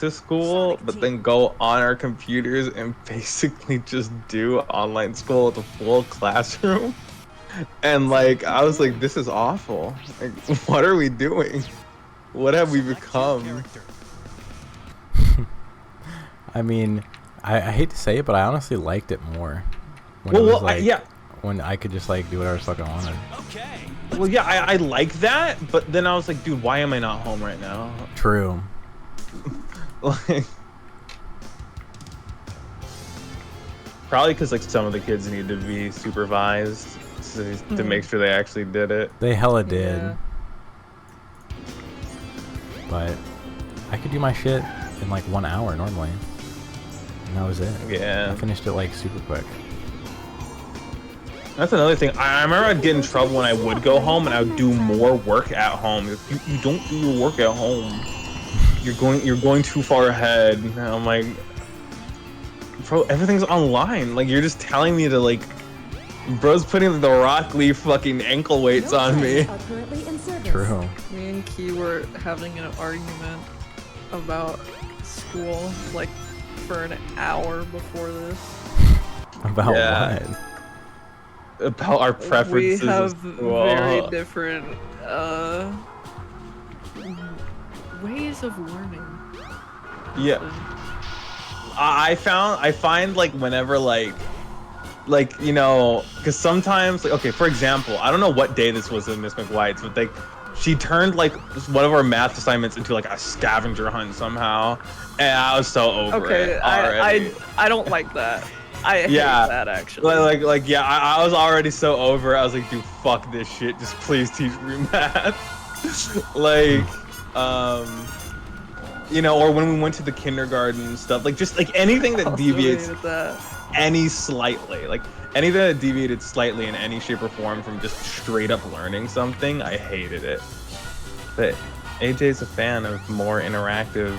to school, but then go on our computers and basically just do online school with a full classroom. And like, I was like, this is awful. Like, what are we doing? What have we become? I mean, I hate to say it, but I honestly liked it more. When Well, it was well, like, yeah. When I could just like do whatever the fuck I wanted. Well, yeah, I like that, but then I was like, dude, why am I not home right now? True. Like, probably because like some of the kids need to be supervised to make sure they actually did it. They hella did. Yeah. But I could do my shit in like 1 hour normally. And that was it. Yeah. I finished it like super quick. That's another thing. I remember I'd get in trouble when I would go home and I would do more work at home. You don't do your work at home. You're going too far ahead. And I'm like, bro, everything's online. Like, you're just telling me to like, bro's putting the Rock Lee fucking ankle weights on me. True. Me and Key were having an argument about school like for an hour before this. About Yeah. what? About our preferences. We have of school. very different ways of learning. Yeah. I find like whenever like you know, because sometimes like, okay, for example, I don't know what day this was in Miss McWhite's, but like she turned like one of our math assignments into like a scavenger hunt somehow, and I was so over it already. I don't like that. I hate that actually. Like yeah, I was already so over it. I was like, dude, fuck this shit. Just please teach me math. Like, you know, or when we went to the kindergarten stuff, like just like anything that deviates any slightly, like anything that deviated slightly in any shape or form from just straight up learning something, I hated it. But AJ's a fan of more interactive.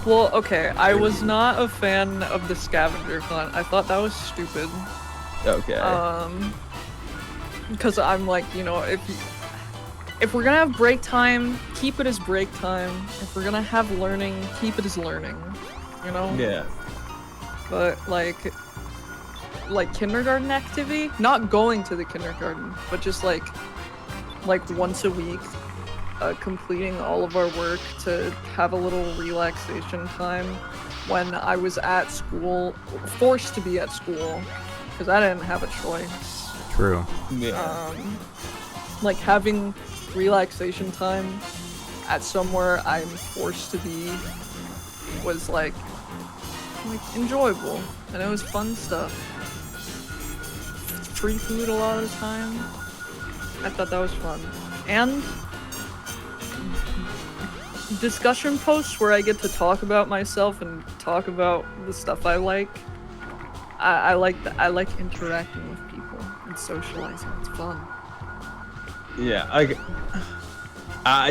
Well, okay, I was not a fan of the scavenger hunt. I thought that was stupid. Okay. Because I'm like, you know, if we're gonna have break time, keep it as break time. If we're gonna have learning, keep it as learning. You know? Yeah. But like kindergarten activity, not going to the kindergarten, but just like once a week, completing all of our work to have a little relaxation time when I was at school, forced to be at school, because I didn't have a choice. True. Yeah. Like having relaxation time at somewhere I'm forced to be was like enjoyable, and it was fun stuff. Free food a lot of the time. I thought that was fun. And discussion posts where I get to talk about myself and talk about the stuff I like. I like interacting with people and socializing. It's fun. Yeah, like,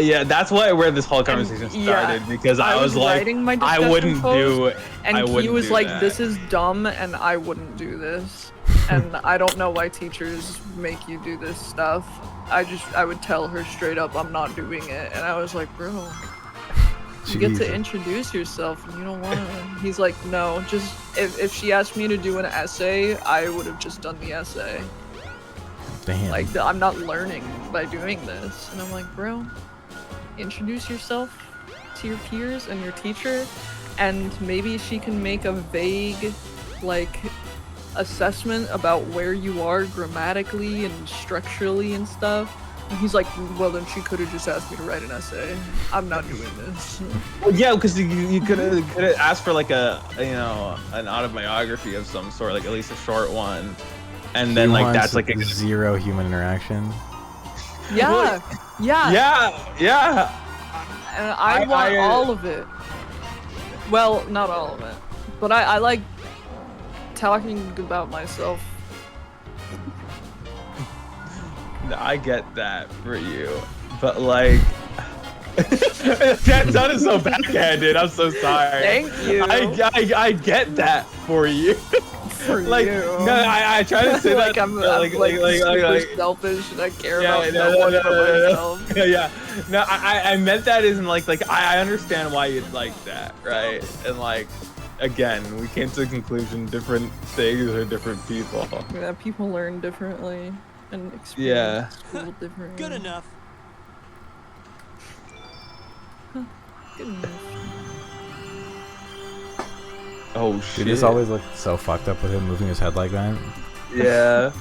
yeah, that's where this whole conversation started, because I was like, I wouldn't do it. And he was like, this is dumb, and I wouldn't do this. And I don't know why teachers make you do this stuff. I would tell her straight up, I'm not doing it. And I was like, bro, you get to introduce yourself, and you don't want to. He's like, no, just, if she asked me to do an essay, I would have just done the essay. Damn. Like, I'm not learning by doing this. And I'm like, bro, introduce yourself to your peers and your teacher, and maybe she can make a vague, like, assessment about where you are grammatically and structurally and stuff. And he's like, well, then she could have just asked me to write an essay. I'm not doing this. Well, yeah, because you could have asked for like an autobiography of some sort, like at least a short one, and then like that's like zero human interaction. Yeah, well, yeah. And I want all of it. Well, not all of it, but I like talking about myself. I get that for you, but like, that sounded so backhanded. I'm so sorry. Thank you. I get that for you. for like, you. no, I try to say like that. I'm super selfish and I care about no one but myself. Yeah. No, I meant that as in like I understand why you'd like that, right? And like, again, we came to the conclusion different things are different people. Yeah, people learn differently and experience school differently. Good enough. Good enough. Oh shit. Dude, just always looked so fucked up with him moving his head like that. Yeah.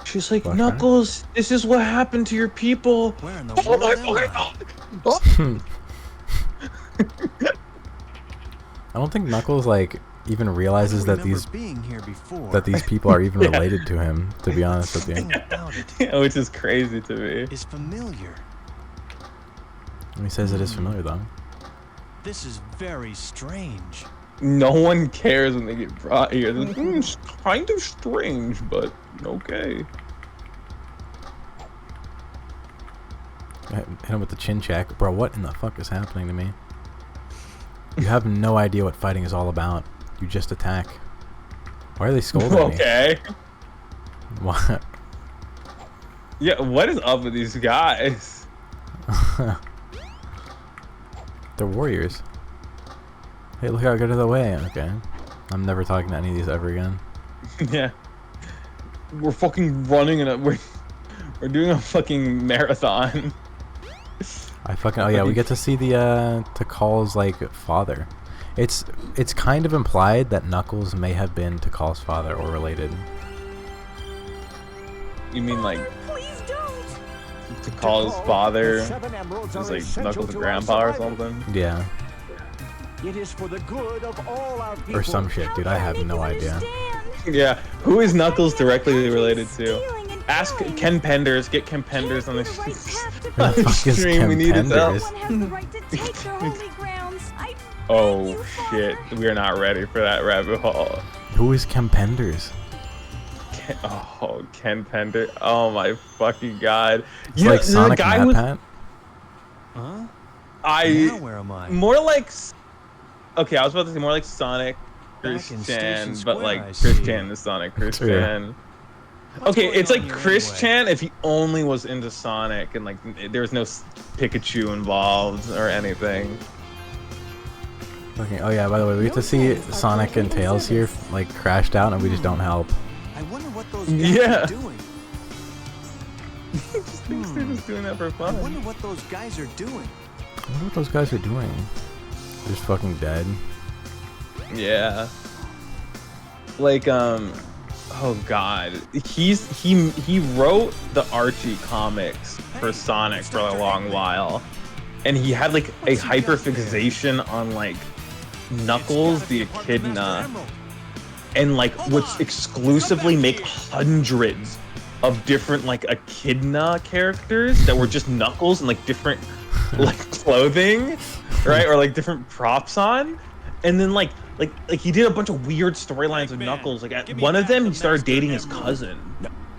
She's like, Flashback? Knuckles, this is what happened to your people. Where in the Oh world my am fucking I? I don't think Knuckles like even realizes that these being here before. people are even related to him. To be honest with you, Everything about it Yeah, which is crazy to me. is familiar. and he says it is familiar though. This is very strange. No one cares when they get brought here. They're like, it's kind of strange, but okay. Hit him with the chin check, bro. What in the fuck is happening to me? You have no idea what fighting is all about. You just attack. Why are they scolding me? Okay. What? Yeah, what is up with these guys? They're warriors. Hey, look how I got out of the way. Okay. I'm never talking to any of these ever again. Yeah. We're fucking running in a we're doing a fucking marathon. Oh yeah, we get to see the Tikal's like father. It's kind of implied that Knuckles may have been Tikal's father or related. You mean like Please don't. to call his father is like Knuckles' grandpa or something? Yeah. It is for the good of all our people. Or some shit, dude. I have no idea. Yeah. Who is Knuckles directly related to? Ask Ken Penders. Get Ken Penders on the Who the fuck is stream. Ken We need his help. Penders? Oh shit. We are not ready for that rabbit hole. Who is Ken Penders? Ken Pender. Oh my fucking god. It's like Sonic and Pat. Huh? Now I where am I? more like. Okay, I was about to say more like Sonic Back in Christian, Station but Square, like I see. Christian is Sonic Christian. What's Okay, going it's on like here Christian if he only was into Sonic and like there was no Pikachu involved or anything. Okay. Oh yeah. By the way, we get to see Sonic and Tails here like crashed out, and we just don't help. I wonder what those guys Yeah. are doing. He just thinks they're just doing that for I fun. wonder what those guys are doing. I wonder what those guys are doing. They're just fucking dead. Yeah. Like oh god. He wrote the Archie comics for Sonic for a long while. And he had like a hyperfixation on like Knuckles the Echidna and like would exclusively make hundreds of different like Echidna characters that were just Knuckles and like different like clothing, right? Or like different props on. And then like he did a bunch of weird storylines with Knuckles. Like at one of them he started dating his cousin.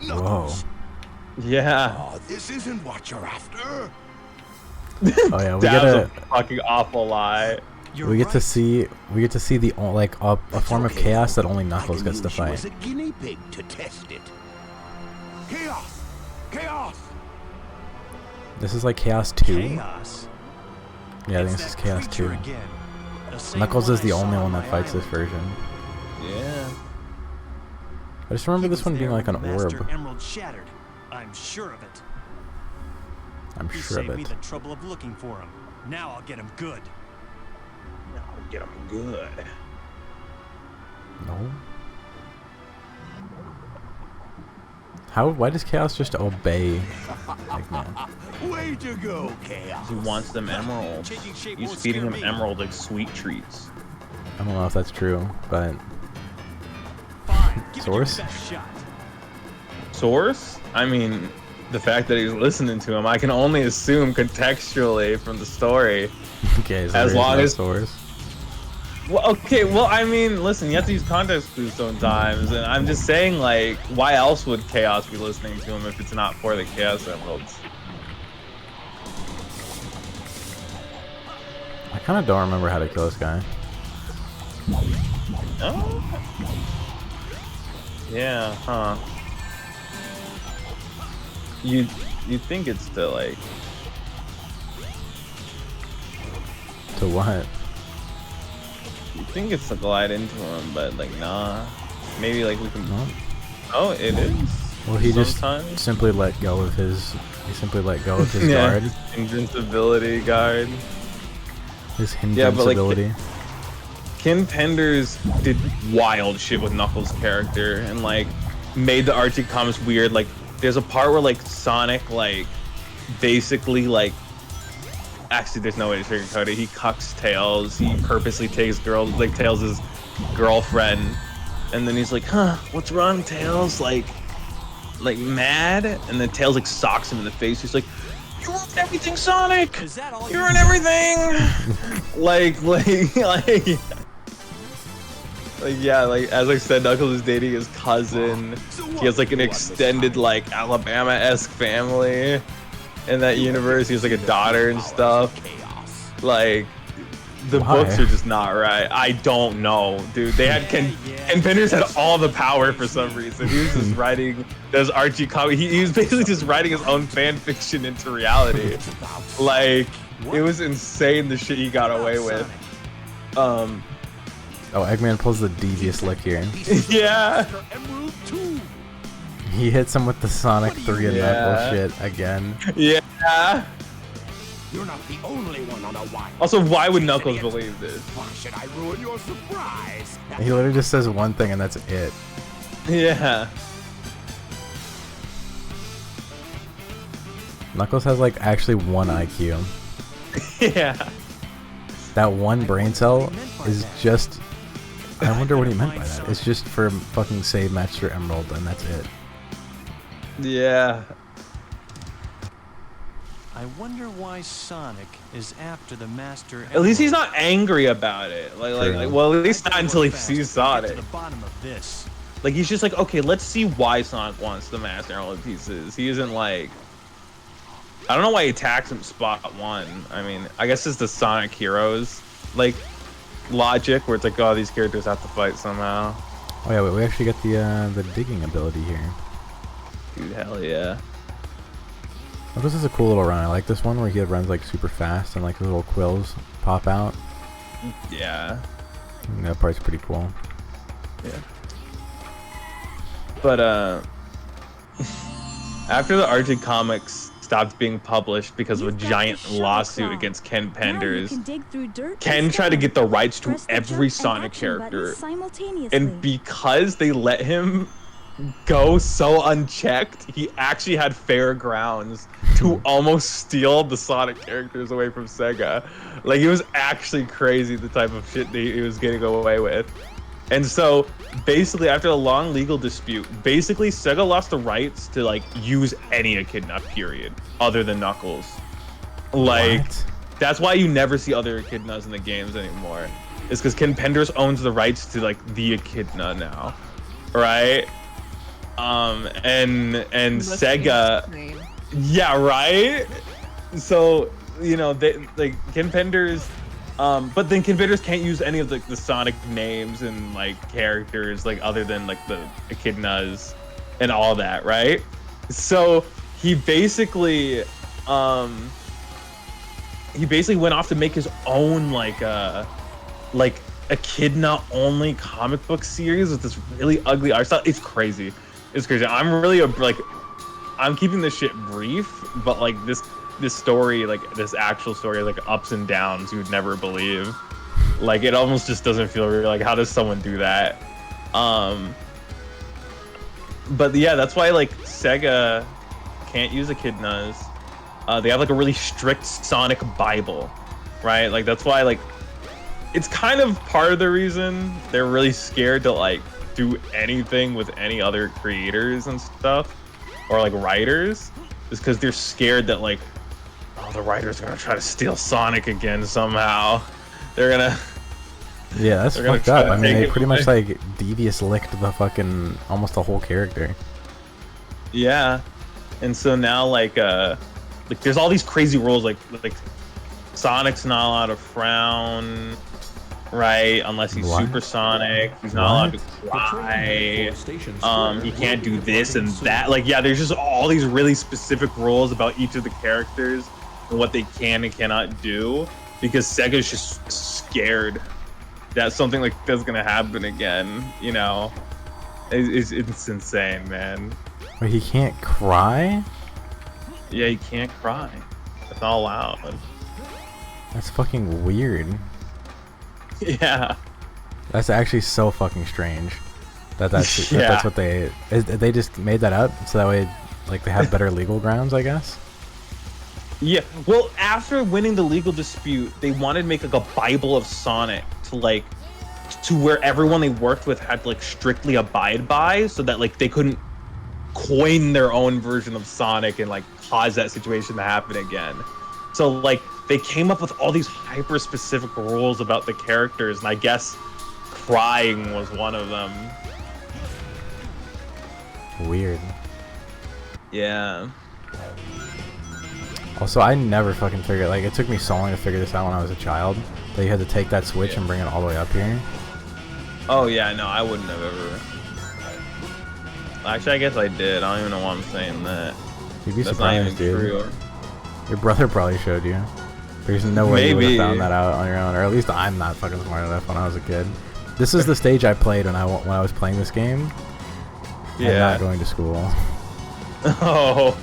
Whoa. Yeah. Oh, this isn't what you're after. Oh yeah. We That get was a a fucking awful lie. You're we get to right. see the like a form of chaos that only Knuckles I gets to knew she fight. was a guinea pig to test it. Chaos! Chaos! This is like Chaos 2. Chaos. Yeah, I think It's this is that Chaos creature 2. again. The same Knuckles is one the I only saw one on that my fights this island. version. Yeah. I just remember He this was one being there like when an the Master orb. Emerald shattered. I'm sure of it. I'm He sure saved of me it. the trouble of looking for him. Now I'll get him good. I'll get him good. No. Why does Chaos just obey Eggman? Way to go, Chaos! He wants them emeralds. Changing shape He's won't feeding scare him me. emerald like sweet treats. I don't know if that's true, but Fine. Give Source? it your best shot. Source? I mean, the fact that he's listening to him, I can only assume contextually from the story. okay, so As there is long no as- source. Well, okay, well, I mean, listen, you have to use context clues sometimes, and I'm just saying, like, why else would Chaos be listening to him if it's not for the Chaos Emeralds? I kind of don't remember how to kill this guy. Oh. Yeah, huh. You think it's to like To what? you think it's to glide into him, but like nah. Maybe like we can. No. Oh, it is. Well, he Sometimes. just simply let go of his. He simply let go of his Yeah. guard. Invincibility guard. His Yeah, but, like, invincibility. Ken Penders did wild shit with Knuckles' character and like made the Archie comics weird. Like there's a part where like Sonic like basically like actually there's no way to sugarcoat it. He cucks Tails. He purposely takes Tails' girlfriend, and then he's like, "Huh, what's wrong, Tails?" Like mad, and then Tails like socks him in the face. He's like, "You ruined everything, Sonic. Is that all You ruined everything." Like yeah, like as I said, Knuckles is dating his cousin. He has like an extended like Alabama-esque family in that universe. He has like a daughter and stuff. Like the Why? books are just not right. I don't know, dude. They had Ken Penders had all the power for some reason. He was just writing those Archie comics. He was basically just writing his own fan fiction into reality. Like it was insane the shit he got away with. Oh, Eggman pulls the devious lick here. Yeah. Emerald 2. He hits him with the Sonic 3 and Yeah. that bullshit again. Yeah. You're not the only one on a wire. Also, why would Knuckles believe this? Why should I ruin your surprise? He literally just says one thing and that's it. Yeah. Knuckles has like actually 1 IQ. Yeah. That one brain cell is just. I wonder what he meant by that. It's just for fucking save Master Emerald and that's it. Yeah. I wonder why Sonic is after the Master. At least he's not angry about it. Well, at least not until he sees To Sonic. the bottom of this. Like he's just like, okay, let's see why Sonic wants the Master Emerald pieces. He isn't like. I don't know why he attacks him spot 1. I mean, I guess it's the Sonic Heroes like logic where it's like, oh, these characters have to fight somehow. Oh yeah, wait, we actually get the digging ability here. Dude, hell yeah. Oh, this is a cool little run. I like this one where he runs like super fast and like little quills pop out. Yeah. That part's pretty cool. Yeah. But after the Archie comics stopped being published because of a giant lawsuit against Ken Penders, Ken tried to get the rights to every Sonic character, and because they let him go so unchecked, he actually had fair grounds to almost steal the Sonic characters away from Sega. Like, it was actually crazy the type of shit that he was getting away with. And so, basically, after a long legal dispute, basically Sega lost the rights to like use any Echidna, period, other than Knuckles. Like, What? that's why you never see other Echidnas in the games anymore. It's because Ken Penders owns the rights to like the Echidna now, right? And That's Sega, insane. yeah, right. So you know they like Ken Penders. But then Ken Penders can't use any of the Sonic names and like characters like other than like the Echidnas and all that, right? So he basically went off to make his own like Echidna only comic book series with this really ugly art style. It's crazy. It's crazy. I'm really I'm keeping this shit brief, but like this story, like this actual story, like ups and downs you would never believe. Like it almost just doesn't feel real. Like how does someone do that? But yeah, that's why like Sega can't use Echidnas. They have like a really strict Sonic Bible, right? Like that's why like it's kind of part of the reason they're really scared to like do anything with any other creators and stuff or like writers, is because they're scared that like, oh, the writers are gonna try to steal Sonic again somehow. They're gonna. Yeah, that's They're gonna fucked up. try to I mean, take they it pretty much away. like devious licked the fucking almost the whole character. Yeah, and so now like there's all these crazy rules like Sonic's not allowed to frown, right? Unless he's What? supersonic. He's not allowed to What? cry. He can't do this and that. Like, yeah, there's just all these really specific rules about each of the characters and what they can and cannot do, because Sega's just scared that something like that's gonna happen again. You know, it's insane, man. Wait, he can't cry? Yeah, you can't cry. It's not allowed. That's fucking weird. Yeah. That's actually so fucking strange. That's Yeah. that's what they just made that up so that way, like, they have better legal grounds, I guess. Yeah. Well, after winning the legal dispute, they wanted to make like a Bible of Sonic to where everyone they worked with had to like strictly abide by, so that like they couldn't coin their own version of Sonic and like cause that situation to happen again. So like they came up with all these hyper specific rules about the characters, and I guess crying was one of them. Weird. Yeah. Also, I never fucking figured, like, it took me so long to figure this out when I was a child, that you had to take that switch and bring it all the way up here. Oh yeah, no, I wouldn't have ever. Actually, I guess I did. I don't even know why I'm saying that. You'd be That's not even surprised, dude. true. Your brother probably showed you. There's no way you would have Maybe. found that out on your own, or at least I'm not fucking smart enough when I was a kid. This is the stage I played when I was playing this game. And Yeah. not going to school. Oh,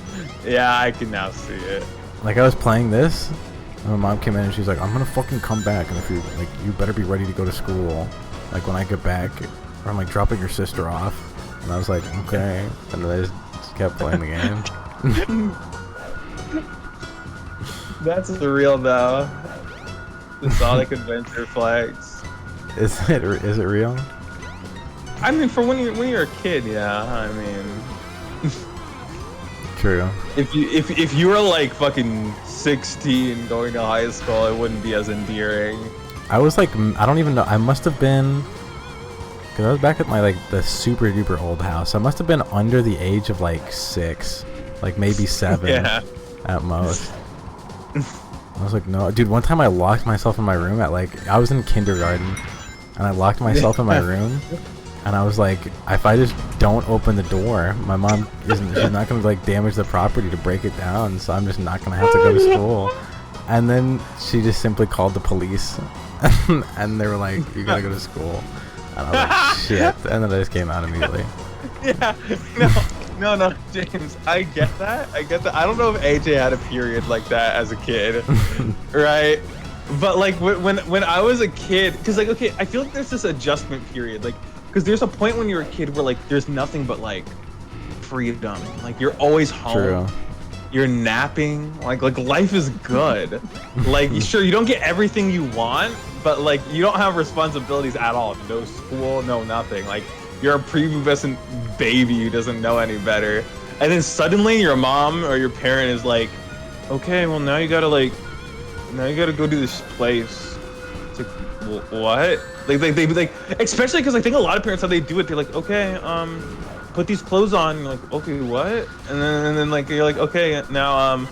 yeah, I can now see it. Like, I was playing this, and my mom came in and she's like, I'm gonna fucking come back, and if you, like, you better be ready to go to school, like, when I get back, or I'm, like, dropping your sister off. And I was like, okay. And then I just kept playing the game. That's surreal, though. The Sonic Adventure flags. Is it real? I mean, for when you're a kid, yeah. I mean, True. if you were like fucking 16 going to high school, it wouldn't be as endearing. I was like, I don't even know. I must have been, because I was back at my, like, the super duper old house. I must have been under the age of like 6, like maybe 7 Yeah. at most. I was like, no, dude. One time I locked myself in my room at, like, I was in kindergarten, and I locked myself in my room, and I was like, if I just don't open the door, my mom she's not gonna like damage the property to break it down, so I'm just not gonna have to go to school. And then she just simply called the police, and they were like, you gotta go to school. And I was like, shit. And then I just came out immediately. Yeah. No, James. I get that. I don't know if AJ had a period like that as a kid, right? But like when I was a kid, because like, okay, I feel like there's this adjustment period, like, because there's a point when you're a kid where like there's nothing but like freedom, like you're always home. True. You're napping, like life is good. Like, sure, you don't get everything you want, but like you don't have responsibilities at all. No school, no nothing. Like, you're a prepubescent baby who doesn't know any better. And then suddenly your mom or your parent is like, okay, well now you gotta go to this place. It's like, what? Like they especially because I think a lot of parents, how they do it, they're like, okay, put these clothes on. You're like, okay, what? And then like you're like, okay, now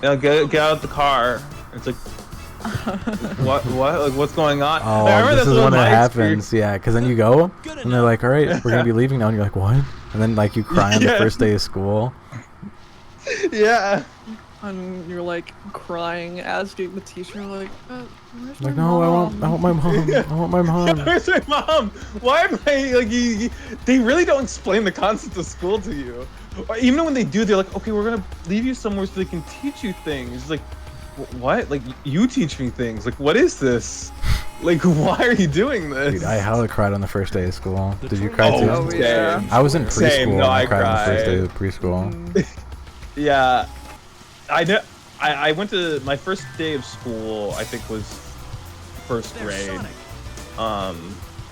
get out of the car. It's like, what like what's going on? Oh, I remember this is that's when it my happens. Yeah, because then you go, and they're like, all right, we're gonna be leaving now, and you're like, what? And then like you cry on the Yeah. first day of school. Yeah. And you're like crying, as do the teacher, like, where's Like, my no, mom? I want my mom. I want my mom. Where's my mom? Why am I like they really don't explain the concept of school to you. Or even when they do, they're like, okay, we're gonna leave you somewhere so they can teach you things. It's like, what? Like, you teach me things. Like, what is this? Like, why are you doing this? Dude, I hella cried on the first day of school. Did you cry too? Oh, yeah. I was in preschool. Same, no, and I I cried on the first cried. day of preschool. Yeah, I know. I went to my first day of school. I think was first There's grade. Sonic.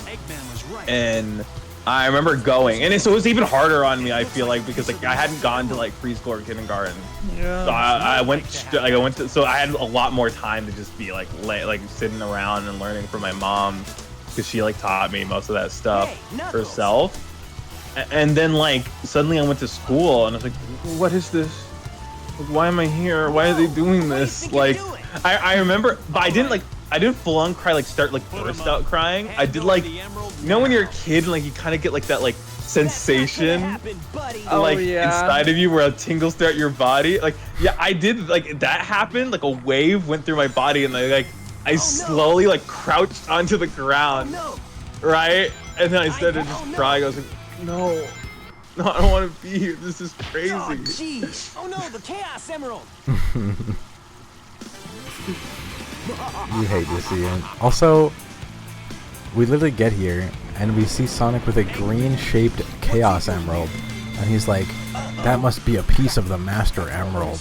Eggman was right. And I remember going, and so it was even harder on me. I feel like because like I hadn't gone to like preschool or kindergarten, Yeah. so I went so I had a lot more time to just be like sitting around and learning from my mom, because she like taught me most of that stuff herself. And then like suddenly I went to school and I was like, what is this? Like, why am I here? Why are they doing this? Like, I remember, but I didn't full on cry, like start like burst out crying. I did like, you know when you're a kid and like you kind of get like that like sensation Oh, like yeah. inside of you where it tingles throughout your body. Like yeah, I did like that happened. Like a wave went through my body and I slowly like crouched onto the ground, right? And then I started just crying. I was like, no, I don't want to be here. This is crazy. Oh, jeez. Oh no, the Chaos Emerald. You hate to see it. Also, we literally get here and we see Sonic with a green-shaped Chaos Emerald, and he's like, "That must be a piece of the Master Emerald."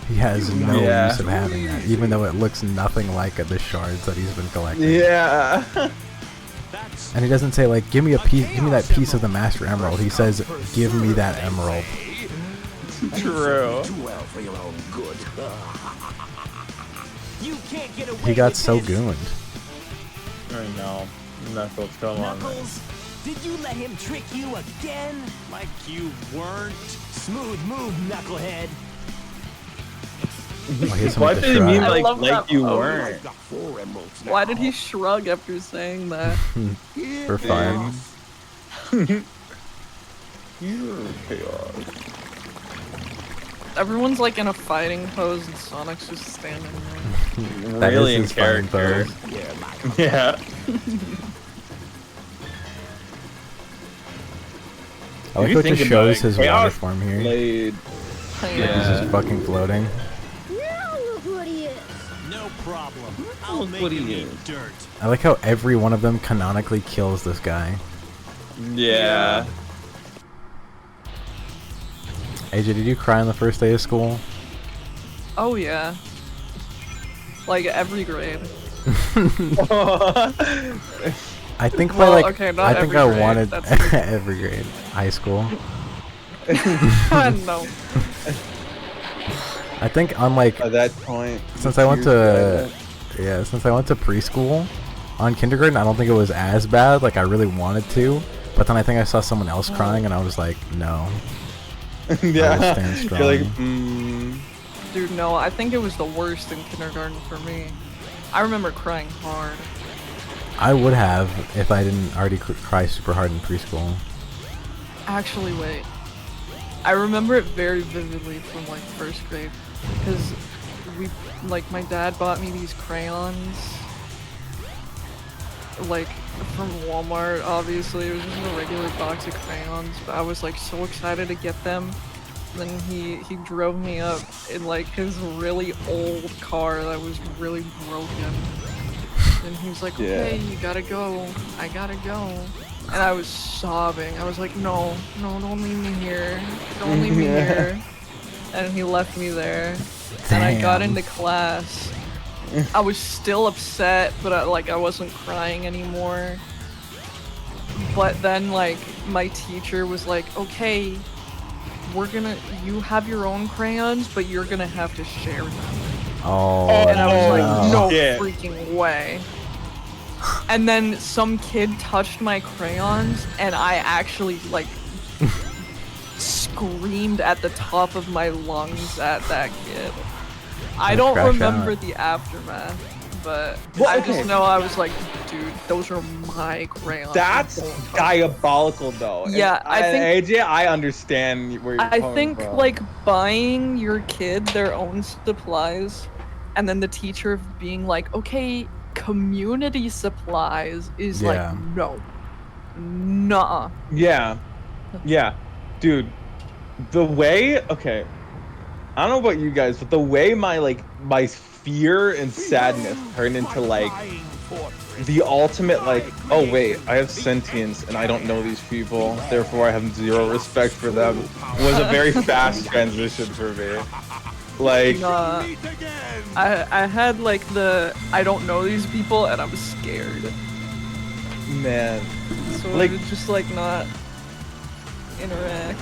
He has no use of having that, even though it looks nothing like the shards that he's been collecting. Yeah. And he doesn't say like, "Give me a piece, give me that piece of the Master Emerald." He says, "Give me that emerald." True. Too well for your own good. You can't get away He got with so this. gooned. I know. Knuckles, come on. Man. Knuckles, did you let him trick you again? Like you weren't. Smooth move, knucklehead. Oh, he has Why something to did it mean shrug. I love like that you pose. weren't? Got 4 emeralds now. Why did he shrug after saying that? For fun. You're chaos. Everyone's like in a fighting pose and Sonic's just standing there. That Really is in his fighting character. pose. Yeah. I like If you how it think just about shows it, his water Chaos form here. Blade. He's Yeah. just fucking floating. Now look what he is. No problem. I'll make what he him eat is. dirt. I like how every one of them canonically kills this guy. Yeah. AJ, did you cry on the first day of school? Oh yeah. Like every grade. I think by Well, like, okay, not I think every I grade, wanted that's- every grade. High school. No. I think on like, At that point. since I went to, yeah, since I went to preschool, on kindergarten, I don't think it was as bad. Like I really wanted to, but then I think I saw someone else crying, and I was like, no. Yeah. stand You're like, strong. Dude, no, I think it was the worst in kindergarten for me. I remember crying hard. I would have if I didn't already cry super hard in preschool. Actually, wait. I remember it very vividly from like first grade, because my dad bought me these crayons, like from Walmart. Obviously, it was just a regular box of crayons, but I was like so excited to get them. And then he drove me up in like his really old car that was really broken. And he was like, "Okay, you gotta go. I gotta go." And I was sobbing. I was like, no, don't leave me here. Don't leave me here. And he left me there. And I got Damn. into class. I was still upset, but I wasn't crying anymore. But then like my teacher was like, "Okay, you have your own crayons, but you're gonna have to share them." Oh, And I was like, no Yeah. freaking way. And then some kid touched my crayons, and I actually, like, screamed at the top of my lungs at that kid. I don't crash remember out. the aftermath, but Well, I okay. just know I was like, dude, those are my crayons. That's Don't touch them." diabolical, though. And Yeah, I think- AJ, I understand where you're I coming think from. like buying your kid their own supplies and then the teacher being like, "Okay, community supplies" is Yeah. like, no. Nuh-uh. Yeah, dude. The way, okay, I don't know about you guys, but the way my fear and sadness turned into like the ultimate like, oh wait, I have sentience and I don't know these people, therefore I have zero respect for them, was a very fast transition for me. Like, Nah. I had like I don't know these people and I was scared. man, So Like- I would just like not interact.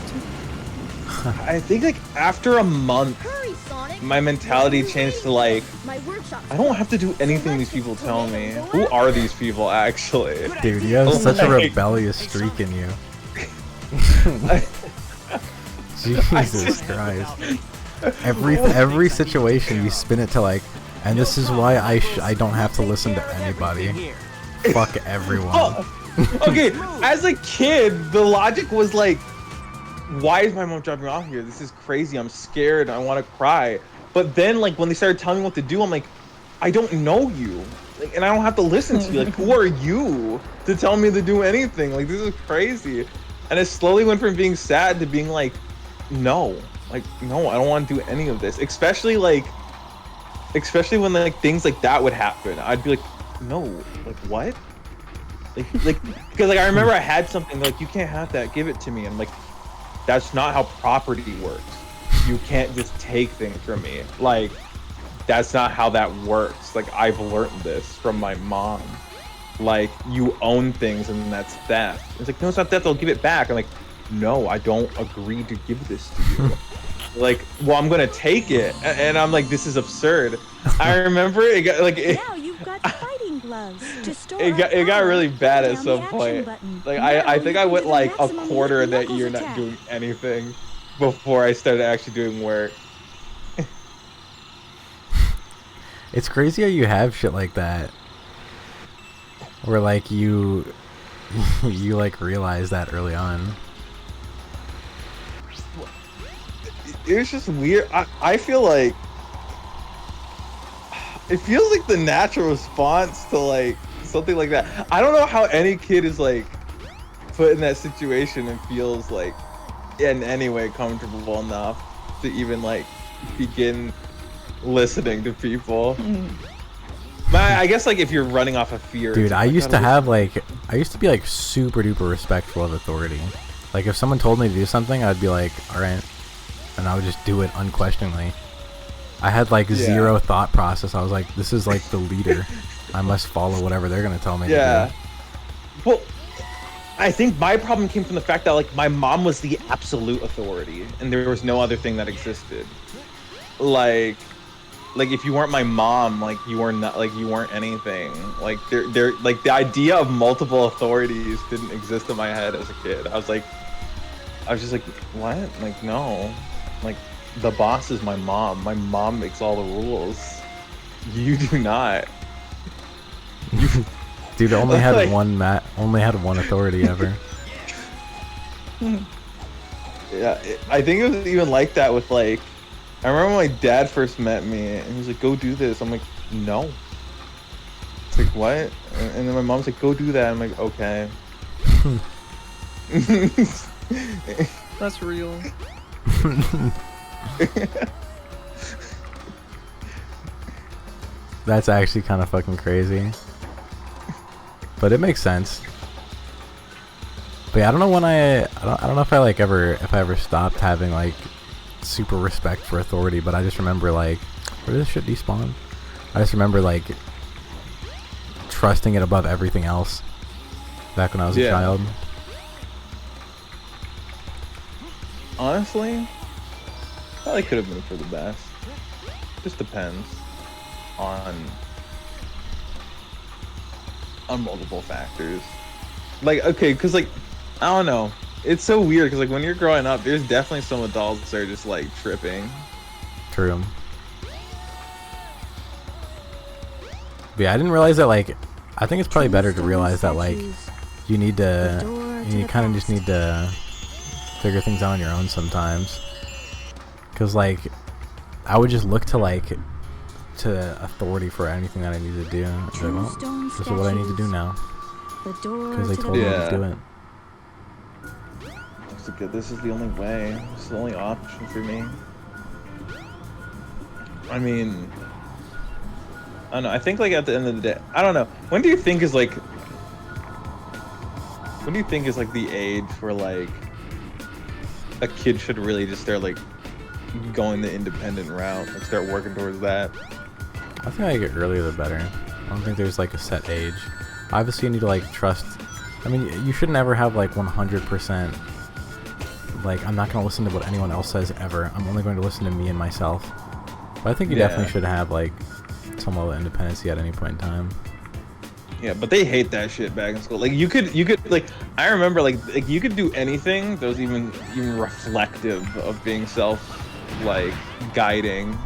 I think like after a month, Hurry, Sonic. my mentality changed to like, My workshop. I don't have to do anything these people tell me. Who are these people actually? dude, you have Oh such a my- rebellious streak in you. Jesus Christ. Every situation you spin it to like, And this is why I don't have to listen to anybody. Fuck everyone. Okay, as a kid, the logic was like, why is my mom dropping me off here? This is crazy. I'm scared. I want to cry. But then, like, when they started telling me what to do, I'm like, I don't know you. Like, and I don't have to listen to you. Like, who are you to tell me to do anything? Like, this is crazy. And it slowly went from being sad to being like, no. Like, no, I don't want to do any of this. Especially when like things like that would happen. I'd be like, no, like what? Like because like I remember I had something like, you can't have that, give it to me. And like, that's not how property works. You can't just take things from me. Like, that's not how that works. Like, I've learned this from my mom. Like, you own things and that's theft. It's like, no, it's not theft, I'll give it back. I'm like, no, I don't agree to give this to you. Like, well, I'm gonna take it. And I'm like, this is absurd. I remember it got like Now you've got fighting gloves to store it got power. really bad at Down some the action point. button. Like Now I think you I can went do the like a maximum quarter of that knuckles year not attack. doing anything before I started actually doing work. It's crazy how you have shit like that. Where like you like realize that early on. It was just weird. I feel like it feels like the natural response to like something like that. I don't know how any kid is like put in that situation and feels like in any way comfortable enough to even like begin listening to people. But I guess like if you're running off of fear. Dude, it's I like, used to be like super duper respectful of authority. Like if someone told me to do something, I'd be like, all right, and I would just do it unquestioningly. I had like zero thought process. I was like, this is like the leader. I must follow whatever they're gonna tell me to do. Well, I think my problem came from the fact that like my mom was the absolute authority and there was no other thing that existed. Like if you weren't my mom, like you were not, like you weren't anything. Like there like the idea of multiple authorities didn't exist in my head as a kid. I was just like, what? Like, no. Like, the boss is my mom. My mom makes all the rules. You do not. Dude, only had Like- one authority ever. Yeah, I think it was even like that with like, I remember when my dad first met me and he was like, go do this. I'm like, no. It's like, what? And then my mom's like, go do that. I'm like, okay. That's real. That's actually kind of fucking crazy. But it makes sense. But yeah, I don't know when I don't know if I ever stopped having like super respect for authority, but I just remember like, where did this shit despawn? I just remember like trusting it above everything else back when I was a child. Honestly, probably could have been for the best. Just depends on multiple factors. Like, okay, because like, I don't know. It's so weird because like when you're growing up, there's definitely some adults that are just like tripping. True. But yeah, I didn't realize that like, I think it's probably better to realize that like, you need to, you kind of just need to figure things out on your own sometimes. Cause like, I would just look to like, to authority for anything that I need to do. Like, well, this is what I need to do now. Cause they told me to do it. This is the only way. This is the only option for me. I mean, I don't know. I think like at the end of the day, I don't know. When do you think is like the age where like a kid should really just start like going the independent route and start working towards that? I think I get earlier the better. I don't think there's like a set age. Obviously, you need to like trust. I mean, you should never have like 100%. Like, I'm not going to listen to what anyone else says ever. I'm only going to listen to me and myself. But I think you definitely should have like some level of independency at any point in time. Yeah, but they hate that shit back in school. Like you could like, I remember like you could do anything that was even reflective of being self like guiding,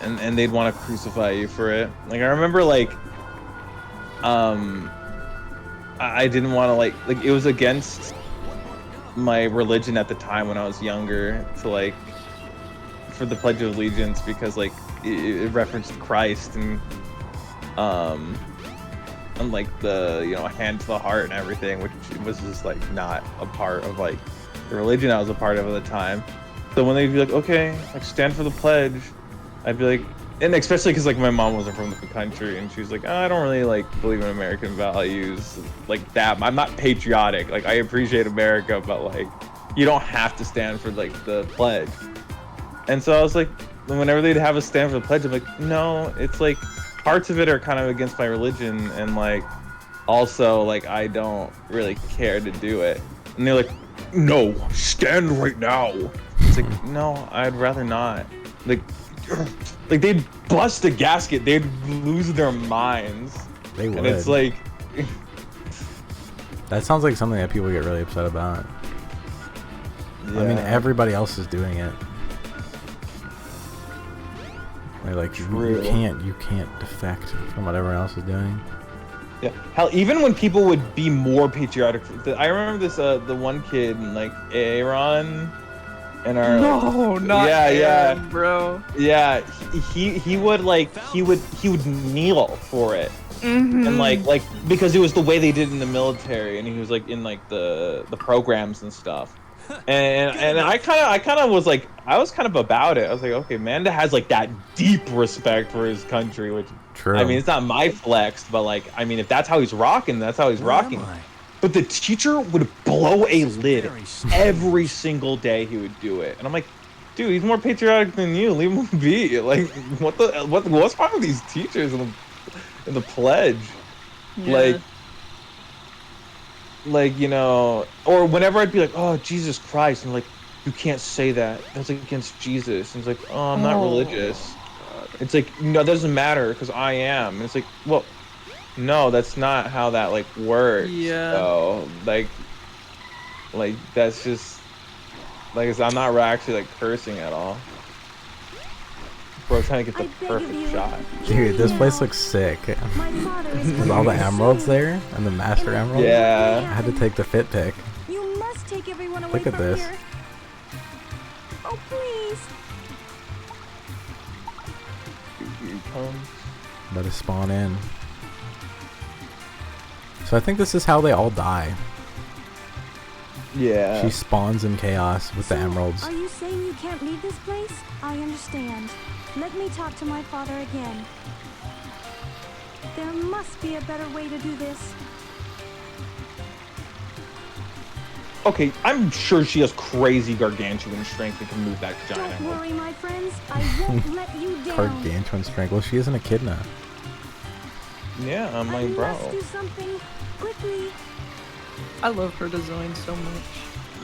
and they'd want to crucify you for it. Like I remember like I didn't want to like it was against my religion at the time when I was younger to like for the Pledge of Allegiance because like it referenced Christ and like the hand to the heart and everything, which was just like not a part of like the religion I was a part of at the time. So when they'd be like, okay, like stand for the pledge, I'd be like, and especially because like my mom wasn't from the country and she was like, oh, I don't really like believe in American values like that. I'm not patriotic. Like I appreciate America, but like you don't have to stand for like the pledge. And so I was like, whenever they'd have us stand for the pledge, I'm like, no, it's like parts of it are kind of against my religion and like also like I don't really care to do it. And they're like, no, stand right now. It's like, no, I'd rather not. Like they'd bust a gasket, they'd lose their minds. They would. And it's like that sounds like something that people get really upset about. yeah. I mean, everybody else is doing it. They're like, you can't defect from what everyone else is doing. Yeah. Hell, even when people would be more patriotic, I remember this the one kid like Aaron in our No, not yeah, Aaron, bro. yeah, he would kneel for it. And like because it was the way they did in the military, and he was like in like the programs and stuff. And I kind of was like, I was kind of about it. I was like, okay, Manda has like that deep respect for his country, which True. I mean, it's not my flex, but like, I mean, if that's how he's rocking, that's how he's rocking. But the teacher would blow a lid every single day. He would do it, and I'm like, dude, he's more patriotic than you. Leave him be. Like, what's wrong with these teachers in the pledge? Yeah. Like or whenever I'd be like, oh, Jesus Christ, and like, you can't say that, that's against Jesus. And it's like, oh, I'm not religious. It's like, no, it doesn't matter because I am. And it's like, well, no, that's not how that like works. Yeah. So like that's just like, I'm not actually like cursing at all. Bro, trying to get the perfect shot. Dude, this place looks sick. With all the emeralds there and the master emeralds. Yeah. I had to take the fit pick. You must take everyone away Look at from this. here. Oh, please. Here he comes. Let us spawn in. So I think this is how they all die. Yeah. She spawns in chaos with the emeralds. Are you saying you can't leave this place? I understand. Let me talk to my father again. There must be a better way to do this. Okay, I'm sure she has crazy gargantuan strength and can move that giant Don't emerald. worry, my friends. I won't let you down. Gargantuan strength. Well, she isn't a echidna. Yeah, I'm I like, bro. must do something quickly. I love her design so much.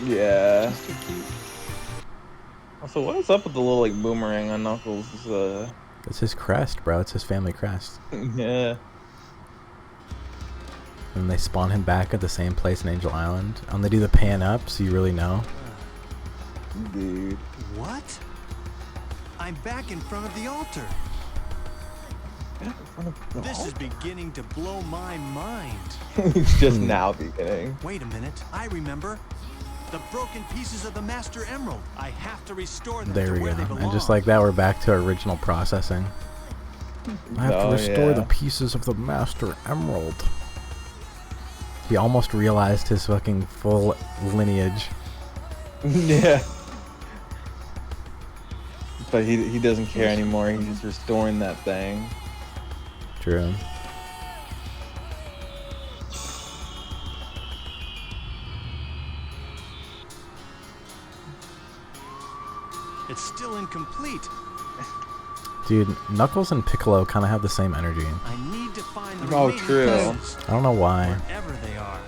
Yeah. So cute. Also, what is up with the little like boomerang on Knuckles? It's his crest, bro. It's his family crest. Yeah. And they spawn him back at the same place in Angel Island. And they do the pan up, so you really know. Dude. What? I'm back in front of the altar. This is beginning to blow my mind. It's just now beginning. Wait a minute. I remember. The broken pieces of the Master Emerald. I have to restore them There to we where go. they belong. And just like that, we're back to original processing. I have to restore the pieces of the Master Emerald. He almost realized his fucking full lineage. Yeah. But he doesn't care anymore. He's just restoring that thing. True. It's still incomplete. Dude, Knuckles and Piccolo kind of have the same energy. I need to find the Oh, remaining true. pieces, I don't know why. wherever they are.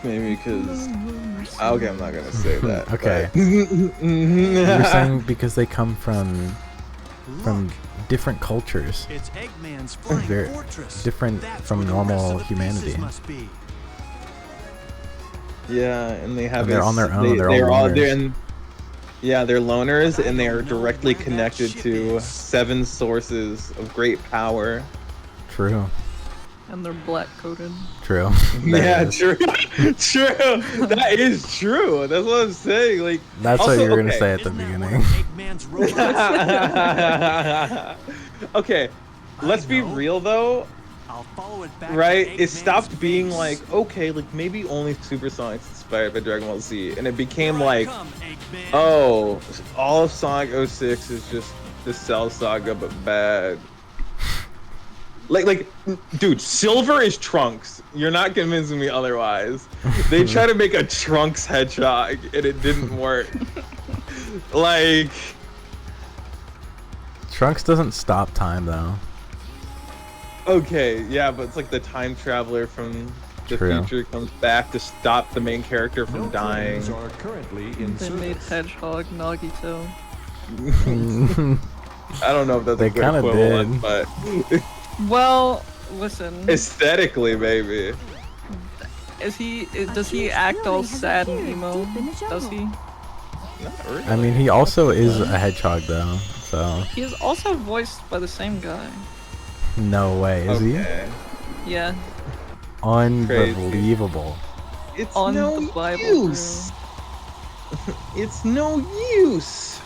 Maybe because. Okay, I'm not gonna say that. Okay. but- You're saying because they come from Look, different cultures. it's Eggman's flying They're fortress. different That's from where the rest normal of the pieces humanity. must be. Yeah, and they have. And they're on their own, they're all They're all leaders. there, and Yeah, they're loners, and they are directly connected to 7 sources of great power. True. And they're black coated. True. Yeah, There it is. true. True. That is true. That's what I'm saying. Like, That's also, what you were gonna okay. say at the Isn't that one beginning. of Eggman's robots? Okay, let's be know. real though. I'll follow it back to Right? It Eggman's stopped being base. like, okay, like maybe only Supersonic's inspired by Dragon Ball Z, and it became Here I like, come, Eggman. oh, all of Sonic 06 is just the Cell Saga but bad. Like, dude, Silver is Trunks. You're not convincing me otherwise. They tried to make a Trunks hedgehog, and it didn't work. Like, Trunks doesn't stop time though. okay, yeah, but it's like the time traveler from the True. future comes back to stop the main character from No dying. claims are currently in They made service. Hedgehog Nagito. I don't know if that's They a good kinda equivalent, did. but Well, listen. aesthetically, maybe. Does he huge act all building has sad and appeared emo? deep in the Does he? Not really. I mean, he also is a hedgehog though, so He is also voiced by the same guy. no way, is Okay. Yeah. he? Unbelievable. It's On no the Bible. use. It's no use.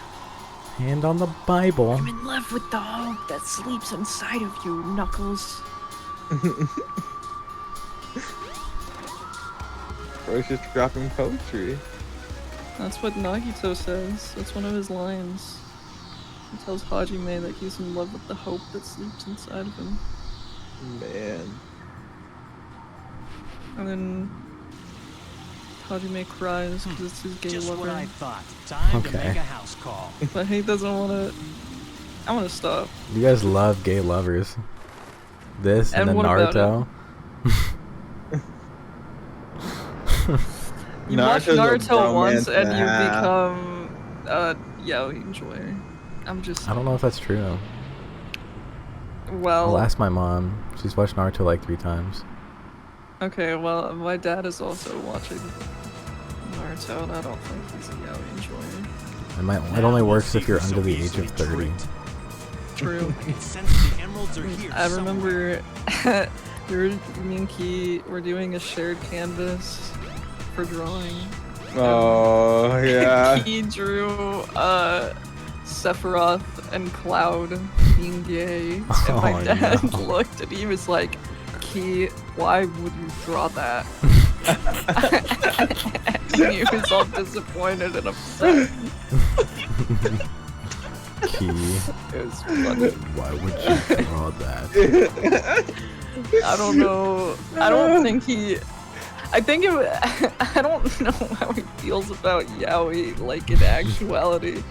Hand on the Bible. I'm in love with the hope that sleeps inside of you, Knuckles. Bro's just dropping poetry. That's what Nagito says. That's one of his lines. He tells Hajime that he's in love with the hope that sleeps inside of him. Man. And then Hajime cries because it's his gay Just what lover. I thought. Time to Okay. make a house call. But he doesn't want to. I want to stop. You guys love gay lovers. This and, And then what about Naruto. You watch Naruto's a Naruto once bromance and and a you half. become a yaoi enjoyer. I'm just I don't know if that's true. well. I'll ask my mom. She's watched Naruto like 3 times. Okay, well, my dad is also watching Naruto, and I don't think he's a yaoi enjoyer. It only works if you're under the age of 30. True. I can sense the emeralds are here. I somewhere. remember me and Key were doing a shared canvas for drawing. Oh, yeah. He drew Sephiroth and Cloud being gay, and my Oh, dad no. looked and he was like, "Key, why would you draw that?" And he was all disappointed and upset. Key. It was funny. Why would you draw that? I don't know. I don't think he. I think it. I don't know how he feels about yaoi, like in actuality.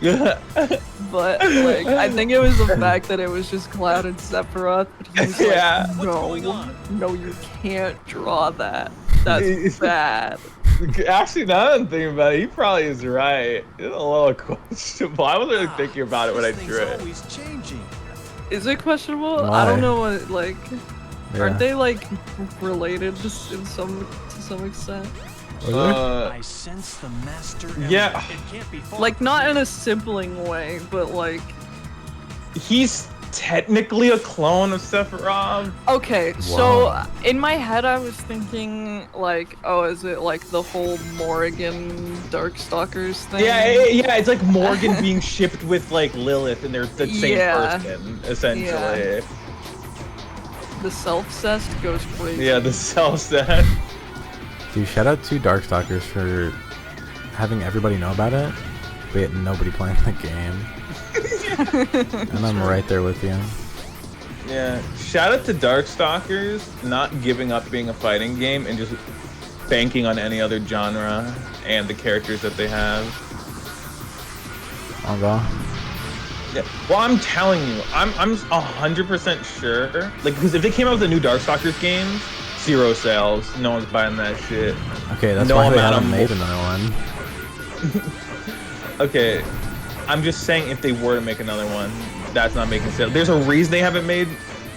But like, I think it was the fact that it was just Cloud and Sephiroth. But he was like, Yeah. no, you can't draw that. That's bad. Actually, now that I'm thinking about it, he probably is right. It's a little questionable. I was really thinking about it when I This drew thing's it. always changing. Is it questionable? Why? I don't know what like. Yeah. Aren't they like related just to some extent? I sense the master emerald. yeah. It can't be far Like from not here. in a sibling way, but like. He's technically a clone of Sephiroth. Okay, so Wow. in my head I was thinking like, oh, is it like the whole Morrigan Darkstalkers thing? Yeah, it's like Morgan being shipped with like Lilith, and they're the same Yeah. person essentially. The self-cessed goes crazy. Yeah, the cell set. Dude, shout out to Darkstalkers for having everybody know about it, but yet nobody playing the game. And I'm right there with you. Yeah. Shout out to Darkstalkers not giving up being a fighting game and just banking on any other genre and the characters that they have. I'll go. Yeah. Well, I'm telling you, I'm 100% sure. Like, because if they came out with a new Darkstalkers game, 0 sales. No one's buying that shit. Okay, that's No why they amount of haven't mo- made another one. Okay, I'm just saying if they were to make another one, that's not making sales. There's a reason they haven't made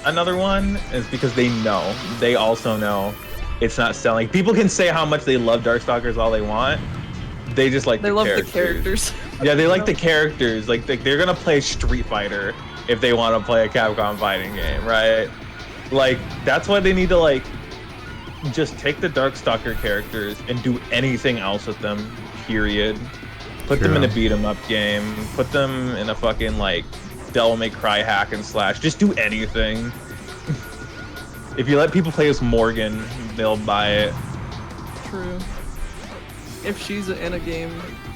another one. It's because they know. They also know it's not selling. People can say how much they love Darkstalkers all they want. They just like They the love characters. the characters. Yeah, they like the characters. Like they're gonna play Street Fighter if they want to play a Capcom fighting game, right? Like that's why they need to like just take the Darkstalker characters and do anything else with them. Period. Put them in a beat 'em up game. Put them in a fucking like Devil May Cry hack and slash. Just do anything. If you let people play as Morgan, they'll buy it. True. If she's in a game,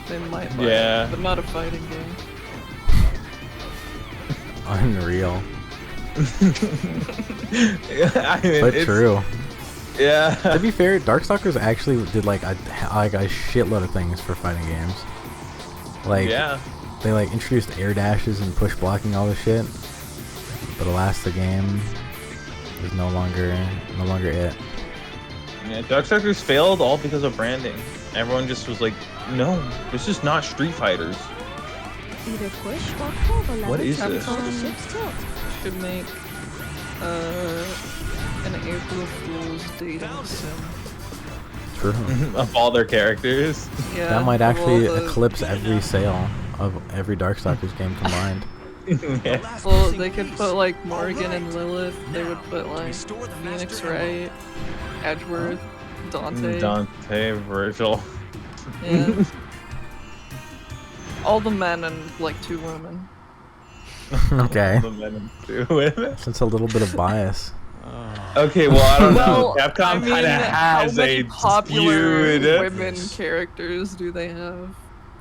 they might buy Yeah. it, but not a fighting game. Unreal. I mean, But it's- true. Yeah. To be fair, Darkstalkers actually did like a shitload of things for fighting games. Like Yeah. they like introduced air dashes and push blocking, all this shit. But alas, the game is no longer it. Yeah, Darkstalkers failed all because of branding. Everyone just was like, no, this is not Street Fighters. Either push or pull the lever What is to this? control the ship's tilt. Should make an April Fool's dating sim. True. Of all their characters. Yeah. That might of all actually the- eclipse every sale of every Darkstalkers game combined. Yeah. Well, they could put like Morgan and Lilith. They would put like Phoenix Wright, Edgeworth, Dante. Dante, Virgil. Yeah. All the men and like 2 women. Okay. The men and 2 women. That's a little bit of bias. Okay, well, I don't know. Well, Capcom I mean, kind of how has many a popular feud. women characters do they have?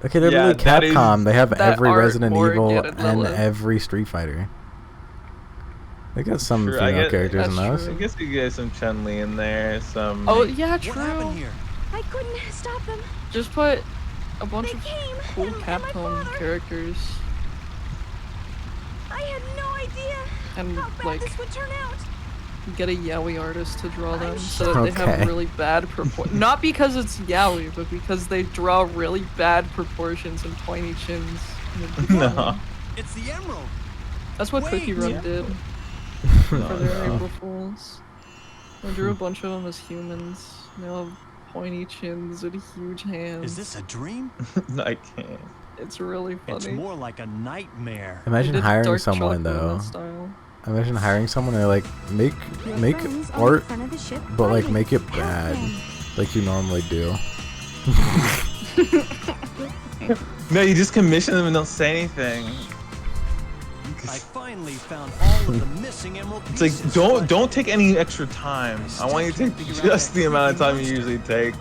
Okay, they're Yeah, really that is- Capcom. They have that every aren't Resident Morgan Evil and and Lilith. every Street Fighter. They got some True, I female get- characters in that's those. I guess you get some Chun-Li in there, some... Oh yeah, What happened true. here? I couldn't stop them. Just put a bunch They of came, cool and my Capcom father- characters I had no idea and how bad like this would turn out. get a yaoi artist to draw them so that they Okay. have really bad proportions. Not because it's yaoi, but because they draw really bad proportions and pointy chins. No. It's the Emerald. That's what Cookie Run Yeah. did for their April Fools. They drew a bunch of them as humans. They all have pointy chins and huge hands. Is this a dream? I can't. It's really It's funny. more like a nightmare. They Imagine did hiring dark someone chocolate in though. that style. Imagine hiring someone and they're like, make Your friends on the art, front of the ship but like fighting. make it Help bad, them. like you normally do. No, you just commission them and don't say anything. I finally found all of the missing emerald It's pieces. like, but don't take any extra time. I want you to take just the amount of time you usually take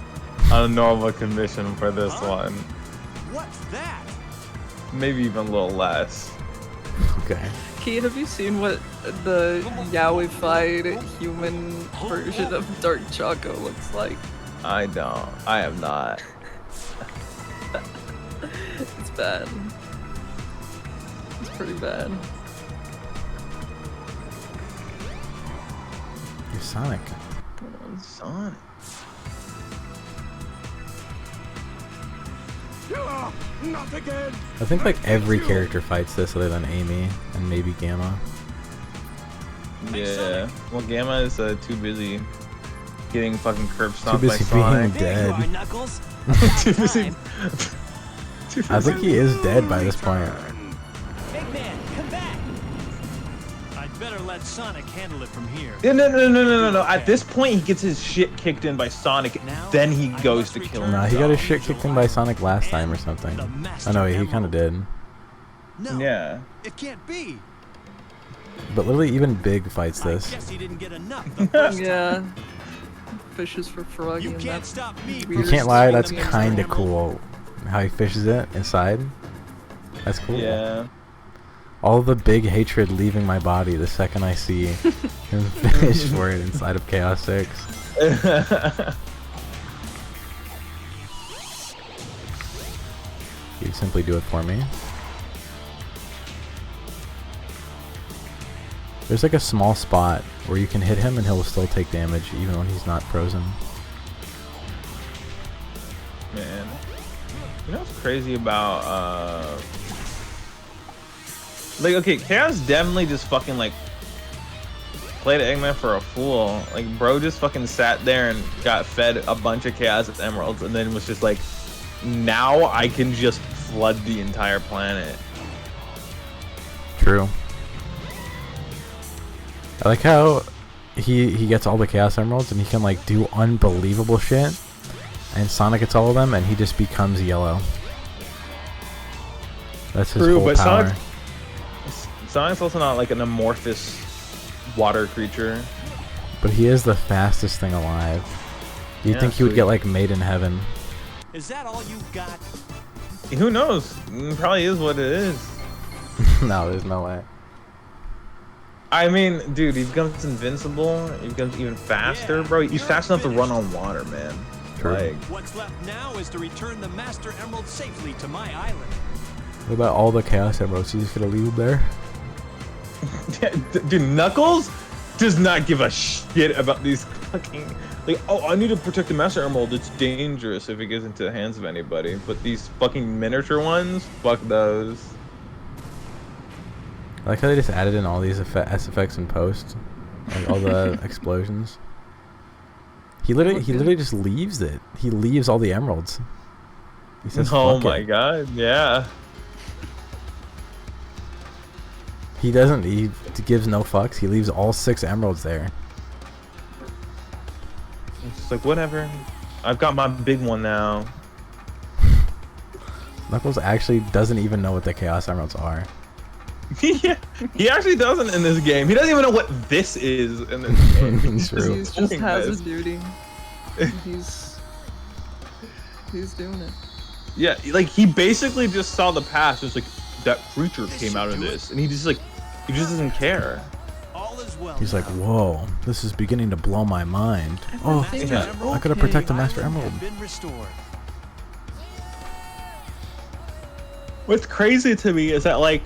on a normal commission for this one. What's that? Maybe even a little less. Okay. Kate, have you seen what the yaoi-fied human version of Dark Choco looks like? I don't. I have not. It's bad. It's pretty bad. You're Sonic. Sonic. Not again! I think like every character fights this other than Amy and maybe Gamma. Yeah. Well, Gamma is too busy getting fucking curb Too stomped by busy Sonic. being There you are, dead. Knuckles. Too busy. Too I think busy. he is dead by this point. Big man, come back. I'd better let Sonic handle it from here. Yeah, no. At this point, he gets his shit kicked in by Sonic, then he goes to kill him. Nah, he got his shit kicked in by Sonic last time or something. I know he kind of did. No, Yeah. it can't be. But literally, even Big fights I this. guess he didn't get enough the first time. Yeah. Fishes for Froggy You and can't that's stop me. from You can't lie, destroying that's the kind of Emerald. cool. How he fishes it inside. That's cool. Yeah. All the big hatred leaving my body the second I see him fish for it inside of Chaos 6. You simply do it for me. There's like a small spot where you can hit him and he'll still take damage even when he's not frozen. Man. You know what's crazy about, like, okay, Chaos definitely just fucking, like, played Eggman for a fool. Like, bro just fucking sat there and got fed a bunch of Chaos Emeralds and then was just like, now I can just flood the entire planet. True. I like how he gets all the Chaos Emeralds and he can like do unbelievable shit, and Sonic gets all of them and he just becomes yellow. That's his True, whole but power. Sonic's also not like an amorphous water creature. But he is the fastest thing alive. You'd Yeah, think he would so get like made in heaven. Is that all you got? Who knows? Probably is what it is. No, there's no way. I mean, dude, he becomes invincible. He becomes even faster, bro. He's fast enough to run on water, man. True. Like, What's left now is to return the Master Emerald safely to my island. What about all the Chaos Emeralds? He's just gonna leave them there? dude, Knuckles does not give a shit about these fucking. Like, oh, I need to protect the Master Emerald. It's dangerous if it gets into the hands of anybody. But these fucking miniature ones, fuck those. I like how they just added in all these S-effects in post, like all the explosions. He literally just leaves it. He leaves all the emeralds. He says, Oh "Fuck my it." god, yeah. He doesn't. He gives no fucks. He leaves all 6 emeralds there. It's just like, whatever. I've got my big one now. Knuckles actually doesn't even know what the Chaos Emeralds are. Yeah, he actually doesn't in this game. He doesn't even know what this is in this game. He's True. He just doing has this. a duty. He's doing it. Yeah, like he basically just saw the past. It's like that creature came out of this, and he just doesn't care. All is well. He's like, now. whoa, this is beginning to blow my mind. Oh, Everything yeah. is I gotta protect the okay. Master Island Emerald. has been restored. What's crazy to me is that like,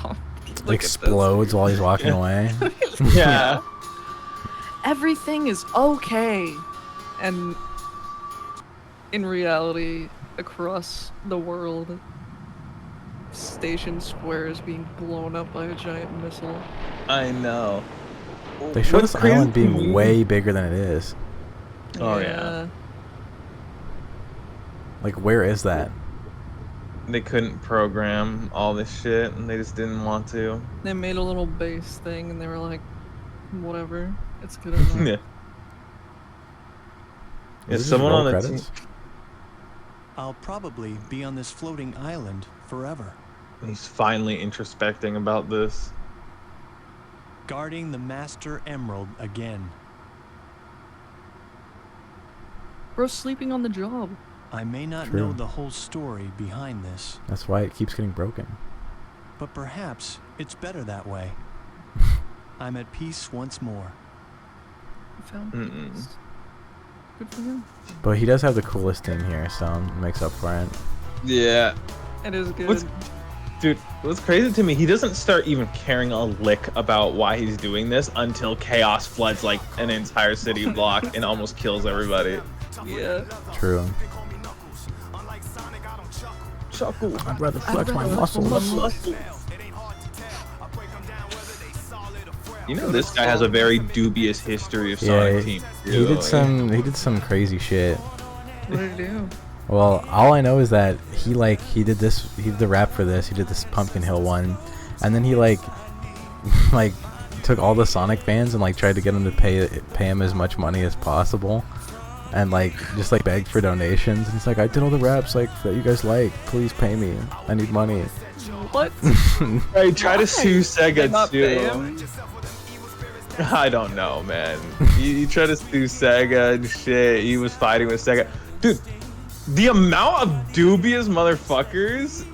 Look at this. Explodes while he's walking away. yeah, Everything is okay, and in reality, across the world, Station Square is being blown up by a giant missile. I know. They show What's this crazy island to being me- way bigger than it is. Oh, yeah. Like, where is that? They couldn't program all this shit, and they just didn't want to. They made a little base thing, and they were like, "Whatever, it's good enough." Yeah. Is Yeah, this just someone roll on the credits? team. I'll probably be on this floating island forever, He's finally introspecting about this. guarding the Master Emerald again. Bro's sleeping on the job. I may not True. know the whole story behind this, That's why it keeps getting broken. but perhaps it's better that way. I'm at peace once more. He found Mm-mm. peace. Good for him. But he does have the coolest thing here, so it makes up for it. Yeah. It is good. Dude, what's crazy to me, he doesn't start even caring a lick about why he's doing this until Chaos floods like an entire city block and almost kills everybody. Yeah. True. Chuckle. I'd rather flex my rather flex my muscles. You know this guy has a very dubious history of Yeah, Sonic Team. he did some crazy shit. What did he do? Well, all I know is that he did the rap for this. He did this Pumpkin Hill one, and then he like took all the Sonic fans and like tried to get them to pay him as much money as possible, and just begged for donations. And he's like, I did all the raps that you guys like. Please pay me. I need money. What? I try to sue Did Sega not pay too. him? I don't know, man. He tried to sue Sega and shit. He was fighting with Sega. Dude, the amount of dubious motherfuckers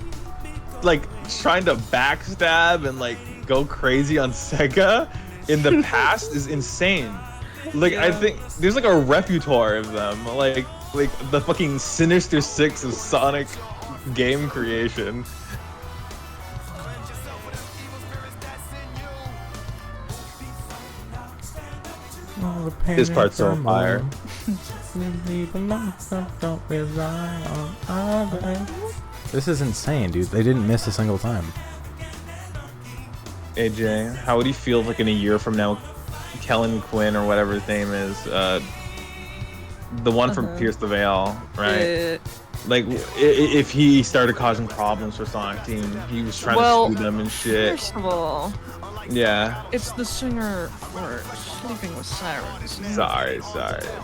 trying to backstab and go crazy on Sega in the past is insane. I think there's a repertoire of them. Like the fucking Sinister Six of Sonic game creation. This part's so fire. This is insane, dude. They didn't miss a single time. AJ, how would you feel if in a year from now, Kellen Quinn or whatever his name is, the one from Pierce the Veil, right? Like, if he started causing problems for Sonic Team, he was trying to sue them and shit. First of all, yeah. it's the singer for Sleeping with Sirens. Sorry.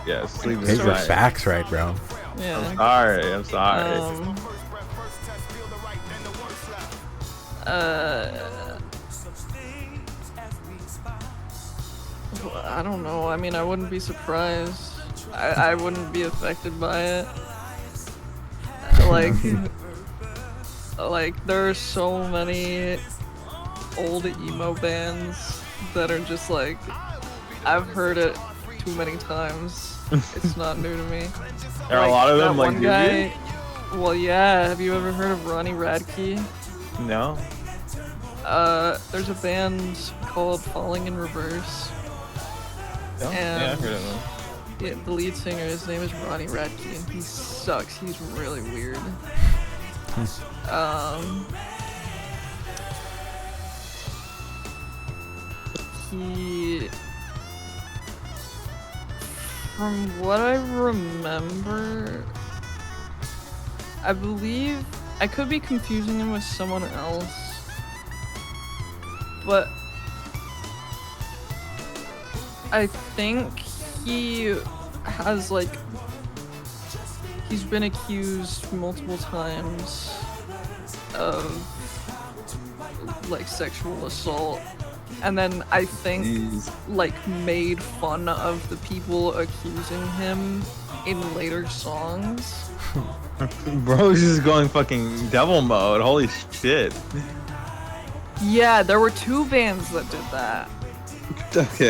Yeah, Sleeping with Get your Sirens. facts right, bro. Yeah. I'm sorry. I don't know. I mean, I wouldn't be surprised. I wouldn't be affected by it. Like there are so many old emo bands that are just like, I've heard it too many times. It's not new to me. There are a lot of them, that like, one guy. Well, yeah. Have you ever heard of Ronnie Radke? No. There's a band called Falling in Reverse. No? Yeah, I've heard of them. Yeah, the lead singer, his name is Ronnie Radke, and he sucks. He's really weird. He, from what I remember, I believe, I could be confusing him with someone else, but I think he has, like, he's been accused multiple times of, like, sexual assault, and then I think, like, made fun of the people accusing him in later songs. Bro's just going fucking devil mode. Holy shit. Yeah, there were 2 bands that did that. Okay.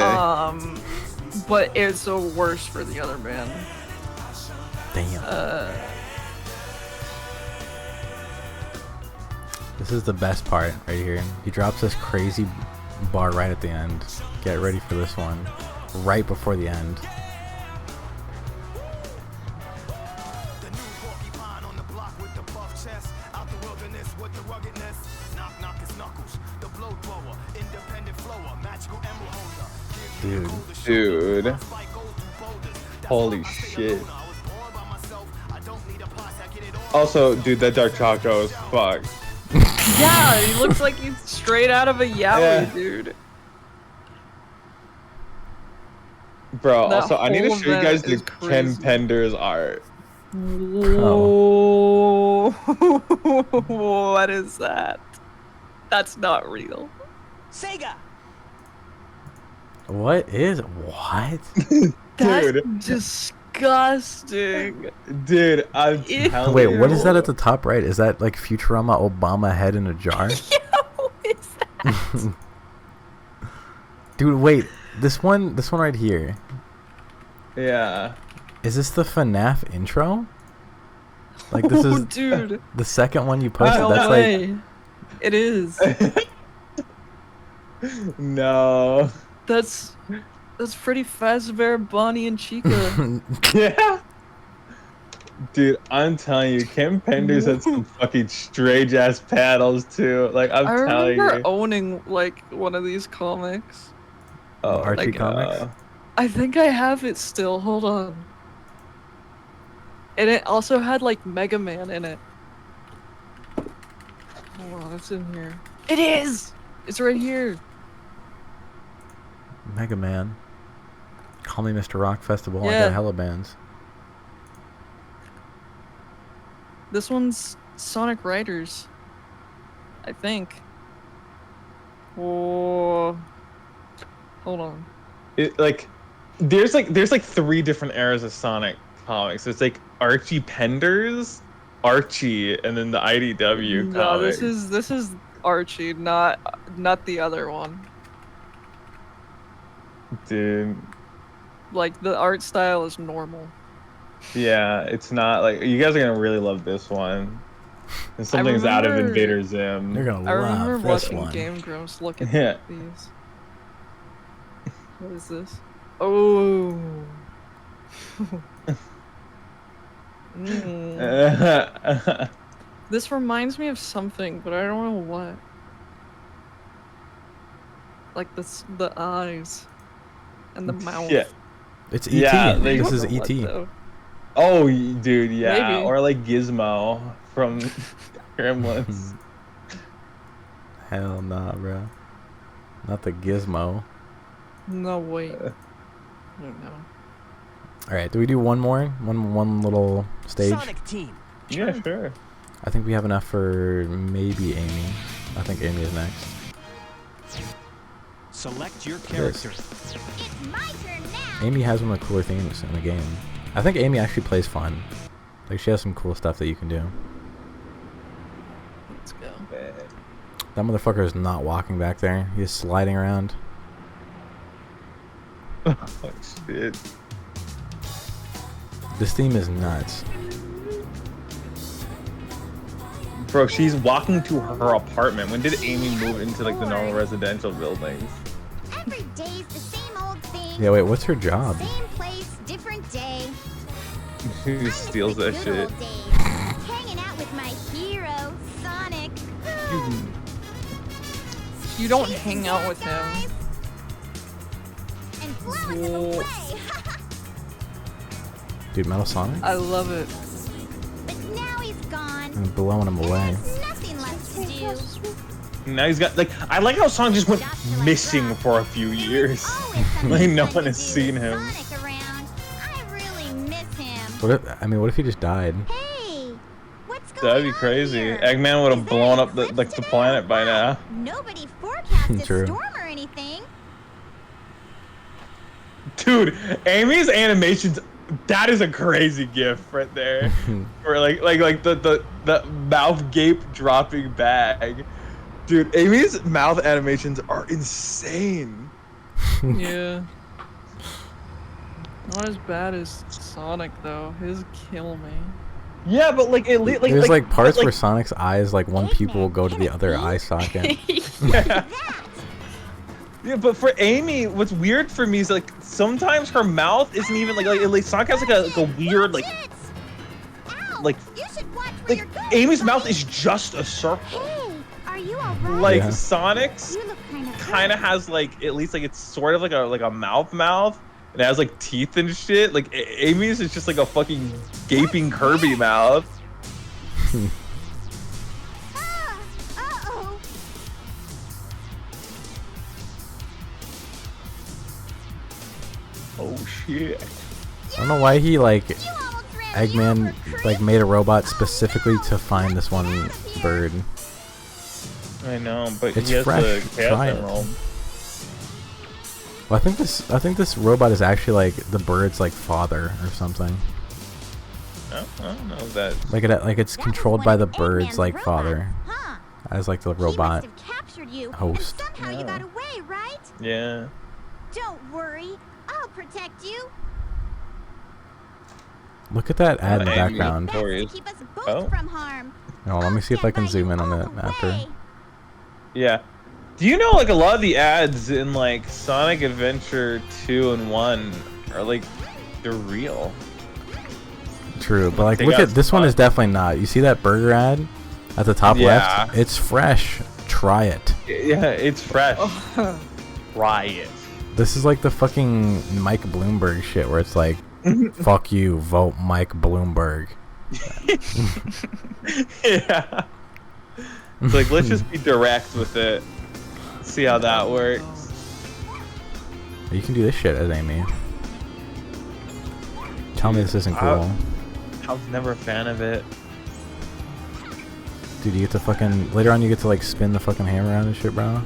But it's the worst for the other band. Damn. This is the best part right here. He drops this crazy bar right at the end. Get ready for this one. Right before the end. Dude. Holy shit. Also, dude, that Dark Choco is fucked. Yeah, he looks like he's straight out of a yaoi, Yeah. dude. Bro, That also, I need to whole show you guys the event is Ken crazy. Penders art. Whoa. What is that? That's not real. Sega! What? That's Dude. disgusting. Dude, I'm Ew. telling Wait, you. what is that at the top right? Is that like Futurama Obama head in a jar? What is that? Dude, wait. This one right here. Yeah. Is this the FNAF intro? Like this is Dude. the second one you posted. No That's way. It is. No. That's Freddy Fazbear, Bonnie, and Chica. Yeah. Dude, I'm telling you, Ken Penders had some fucking strange ass paddles too. Like, I'm I telling remember you. owning like one of these comics. Oh, Archie like, comics. I think I have it still. Hold on. And it also had like Mega Man in it. Hold on, it's in here. It is! It's right here. Mega Man. Call Me Mr. Rock Festival. I Yeah. got hella bands. This one's Sonic Riders. I think. Whoa. Hold on. There's like 3 different eras of Sonic comics. It's like Archie Penders, Archie, and then the IDW No, comic. this is Archie, not the other one. Dude. Like the art style is normal. Yeah, it's not like you guys are gonna really love this one. And something's out of remember- Invader Zim. You're gonna I remember love this watching one. Game Grumps look at Yeah. these. What is this? Oh. Mm. This reminds me of something, but I don't know what. Like the eyes and the mouth. Yeah. It's E.T. Yeah, this I is don't know what, E.T. though. Oh, dude, yeah. Maybe. Or like Gizmo from Gremlins. Hell nah, bro. Not the Gizmo. No, wait. I don't know. All right, do we do one more? One little stage? Sonic Team. Yeah, sure. I think we have enough for maybe Amy. I think Amy is next. Select your character. It's my turn now. Amy has one of the cooler themes in the game. I think Amy actually plays fun. Like, she has some cool stuff that you can do. Let's go. That motherfucker is not walking back there. He's sliding around. Oh, shit. This theme is nuts. Bro, she's walking to her apartment. When did Amy move into like the normal residential buildings? Every day's the same old thing. Yeah, wait, what's her job? Same place, different day. Who steals that shit? Old days. Hanging out with my hero, Sonic. You don't hang out with him. And flowers in the way. Dude, Metal Sonic? I love it. But now he's gone. I'm blowing him away. There's nothing left to do. Now he's got like I like how Sonic just went missing for a few years. Like no one has seen him. Sonic around. I really miss him. What if, I mean, what if he just died? Hey, what's going That'd be on crazy. here? Eggman would have Is there blown an up the eclipse the today? planet by now. Nobody forecasted True. a storm or anything. Dude, Amy's animations, that is a crazy gift right there. Or like the mouth gape dropping bag. Dude, Amy's mouth animations are insane. Yeah. Not as bad as Sonic though. His kill me. Yeah, but like it like There's like parts like, where Sonic's eyes, like one pupil will go to the other eye socket. yeah. Yeah, but for Amy, what's weird for me is like sometimes her mouth isn't even like Sonic has like a weird like Ow, like you should watch where you're going, Amy's mouth buddy. is just a circle. Hey, are you alright? Like Yeah. Sonic's You look kind of has like at least like it's sort of like a mouth and it has like teeth and shit. Like Amy's is just like a fucking gaping Kirby mouth. Uh-oh. Oh shit. I don't know why he like You almost ran me Eggman over, like Chris. made a robot specifically to find this one bird. I know, but It's he has fresh. the Try Chaos it. Emerald. Well, I think this robot is actually like the bird's like father or something. Oh, I don't know that. Like it's That was controlled one by of the bird's Eggman's like robots, father Huh. as like the He must robot. have captured you, host. And somehow you Yeah. got away, right? Yeah. Don't worry, I'll protect you. Look at that ad in the Amy. background. Best Stories. to keep us both Oh. from harm. Oh, let me see if I can zoom in on it after. Yeah. Do you know like a lot of the ads in like Sonic Adventure 2 and 1 are like they're real? True, but like They look got at this one spot. is definitely not. You see that burger ad at the top Yeah. left? It's fresh. Try it. Yeah, it's fresh. Try it. This is like the fucking Mike Bloomberg shit where it's like, fuck you, vote Mike Bloomberg. Yeah. It's like let's just be direct with it. See how that works. You can do this shit as Amy. Tell me this isn't cool. I was never a fan of it. Dude, you get to fucking later on you get to like spin the fucking hammer around and shit, bro.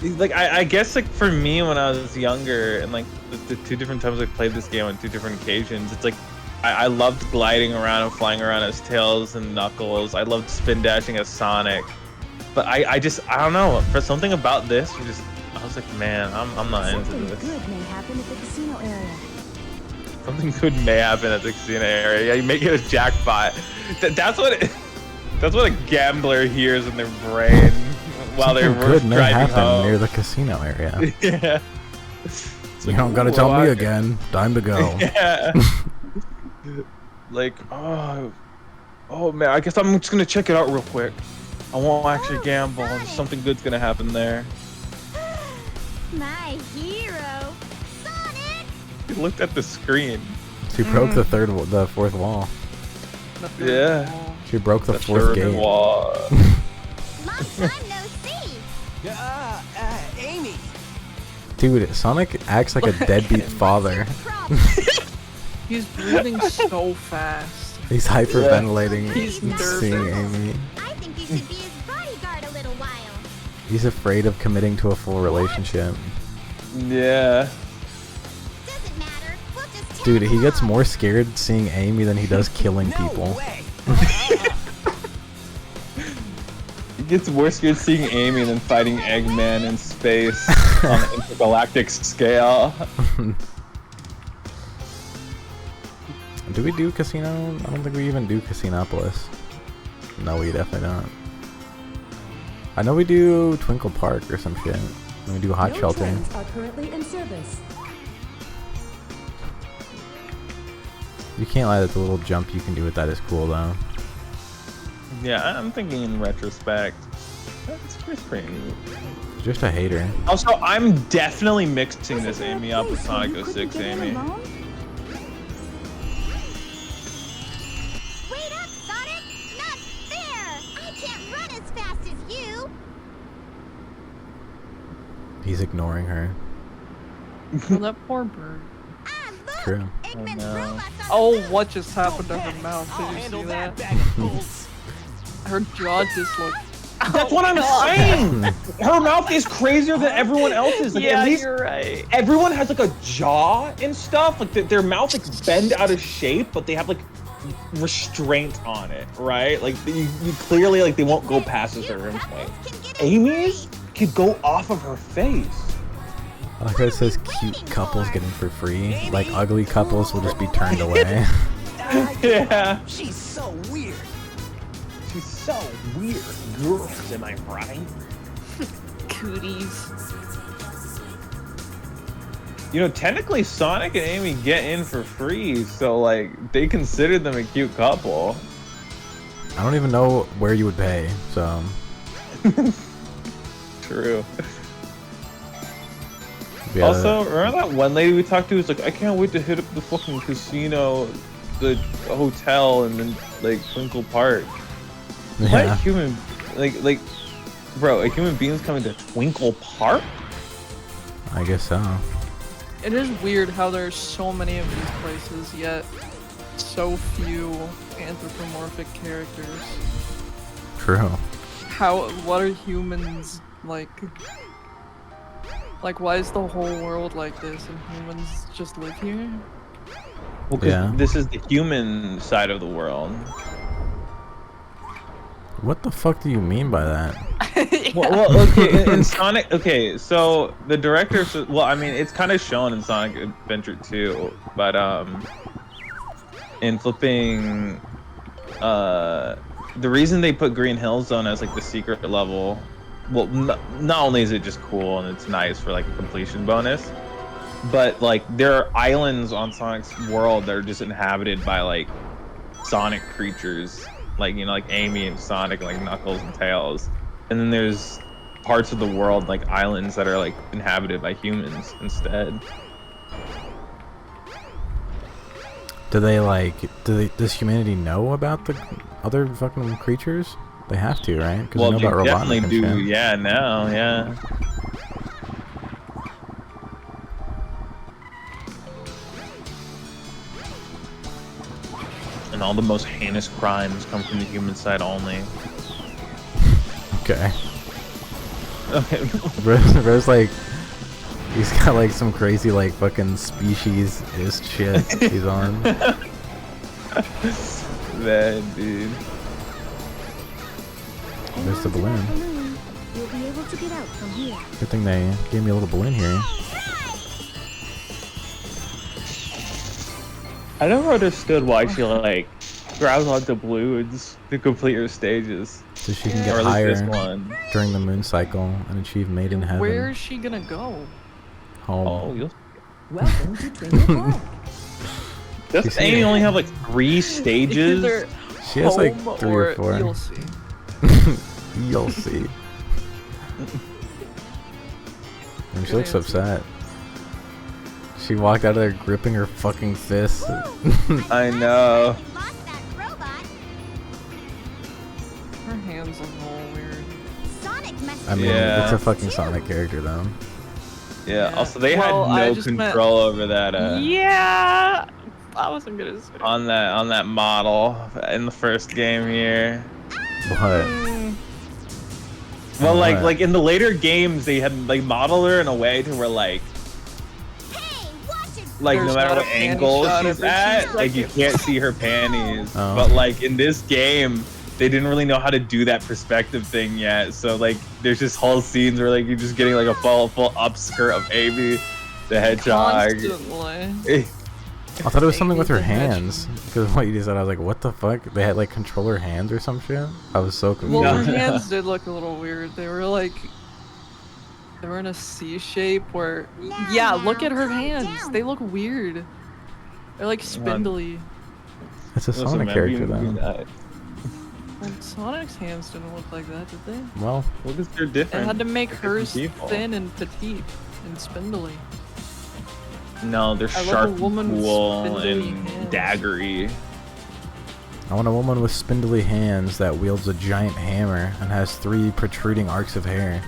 Like I guess like for me when I was younger and like the two different times I played this game on two different occasions, it's like I loved gliding around and flying around as Tails and Knuckles. I loved spin dashing as Sonic. But I don't know, for something about this, I was like, man, I'm not into Something this. good may happen at the casino area. Something good may happen at the casino area. Yeah, you make it a jackpot. That's what a gambler hears in their brain while they're Something good may driving happen home. near the casino area. Yeah. You don't gotta tell me again. Time to go. Yeah. Like, oh man, I guess I'm just gonna check it out real quick. I won't actually gamble. Something good's gonna happen there. My hero, Sonic. He looked at the screen. She broke the fourth wall. The third Yeah. wall. She broke the fourth third gate. wall. Long time no see. Amy. Dude, Sonic acts like a deadbeat father. Problem. He's breathing so fast. He's hyperventilating He's nervous. seeing Amy. I think you should be his bodyguard a little while. He's afraid of committing to a full relationship. Yeah. Doesn't matter. We'll just tear Dude, him he gets off. more scared seeing Amy than he does killing people. He gets more scared seeing Amy than fighting Eggman in space on an intergalactic scale. Do we do Casino? I don't think we even do Casinopolis. No, we definitely don't. I know we do Twinkle Park or some shit. And we do Hot Shelter. trains are currently in service. You can't lie that the little jump you can do with that is cool though. Yeah, I'm thinking in retrospect. It's pretty neat. Just a hater. Also, I'm definitely mixing this Amy up with Sonic 06 Amy. Wait up, Sonic! Not fair! I can't run as fast as you! He's ignoring her. Oh, that poor bird. Ah, look! True. Eggman's no. robots on Oh, the move. what just happened to her mouth? Did you see Handle that? that bag of fools. Her jaw just looked. That's what I'm saying! Her mouth is crazier than everyone else's. Like, at least right. everyone has like a jaw and stuff. Like their mouth like bend out of shape, but they have like restraint on it, right? Like you clearly like they won't go past a certain point. Can get it Amy's could go off of her face. I like how it says cute couples getting for free. Like ugly couples will just be turned away. Yeah. She's so weird. She's so weird. Girls, am I right? Cooties. You know, technically Sonic and Amy get in for free, so like they consider them a cute couple. I don't even know where you would pay, so True. yeah. Also, remember that one lady we talked to who's like, I can't wait to hit up the fucking casino, the hotel, and then like Twinkle Park. What yeah. human, like, bro, a human being's coming to Twinkle Park? I guess so. It is weird how there's so many of these places, yet so few anthropomorphic characters. True. What are humans like? Like, why is the whole world like this and humans just live here? Well, 'cause Yeah. this is the human side of the world. What the fuck do you mean by that? Well, okay, in Sonic, okay, so the director, well, I mean, it's kind of shown in Sonic Adventure 2, but, in flipping, the reason they put Green Hill Zone as, like, the secret level, well, not only is it just cool and it's nice for, like, a completion bonus, but, like, there are islands on Sonic's world that are just inhabited by, like, Sonic creatures, like, you know, like Amy and Sonic, like Knuckles and Tails. And then there's parts of the world, like islands, that are like inhabited by humans instead. Does humanity know about the other fucking creatures? They have to, right? Because Well, they they know about definitely Robotnik and do, shit. yeah, now, yeah. And all the most heinous crimes come from the human side only. Okay. Okay. Bro's like, he's got like some crazy like fucking species-ist shit he's on. Man, dude. There's the balloon. You'll be able to get out from here. Good thing they gave me a little balloon here. I never understood why she like grabs onto balloons to complete her stages. So she can Or get at least this higher one. during the moon cycle and achieve Made in Heaven. Where is she gonna go? Home. Oh, you'll Welcome to Twinkle Park. Does Amy only have like 3 stages? Either She has like home 3 or 4. You'll see. You'll see. And she Good looks answer. upset. She walked out of there gripping her fucking fist. I know. We lost that robot. Her hands look all weird. Sonic messed I mean, Yeah. it's a fucking Sonic character though. Yeah. Yeah. Also, they Well, I had no just meant- control over that. Yeah, I wasn't gonna say. On that model in the first game here. What? Well, Alright. like in the later games, they had like modeled her in a way to where like Hey, watch it. no There's matter not a what panty angle shot she's every at, 2 like you seconds. can't see her panties. Oh. But like in this game, they didn't really know how to do that perspective thing yet. So like there's just whole scenes where like you're just getting like a full upskirt of Amy the Hedgehog. Constantly. I thought it was something with her Amy the Hedgehog. hands. Because what you just said, I was like, what the fuck? They had like controller hands or some shit? I was so confused. Well, No. her hands did look a little weird. They were like, they were in a C shape where, yeah, look at her calm hands. down. They look weird. They're like spindly. It's a Listen, Sonic man, character we- though. Well, Sonic's hands didn't look like that, did they? Well, What is they're They different? had to make They're hers different people. thin and petite and spindly. No, they're I love a sharp, woman with cool, spindly and hands. daggery. I want a woman with spindly hands that wields a giant hammer and has 3 protruding arcs of hair.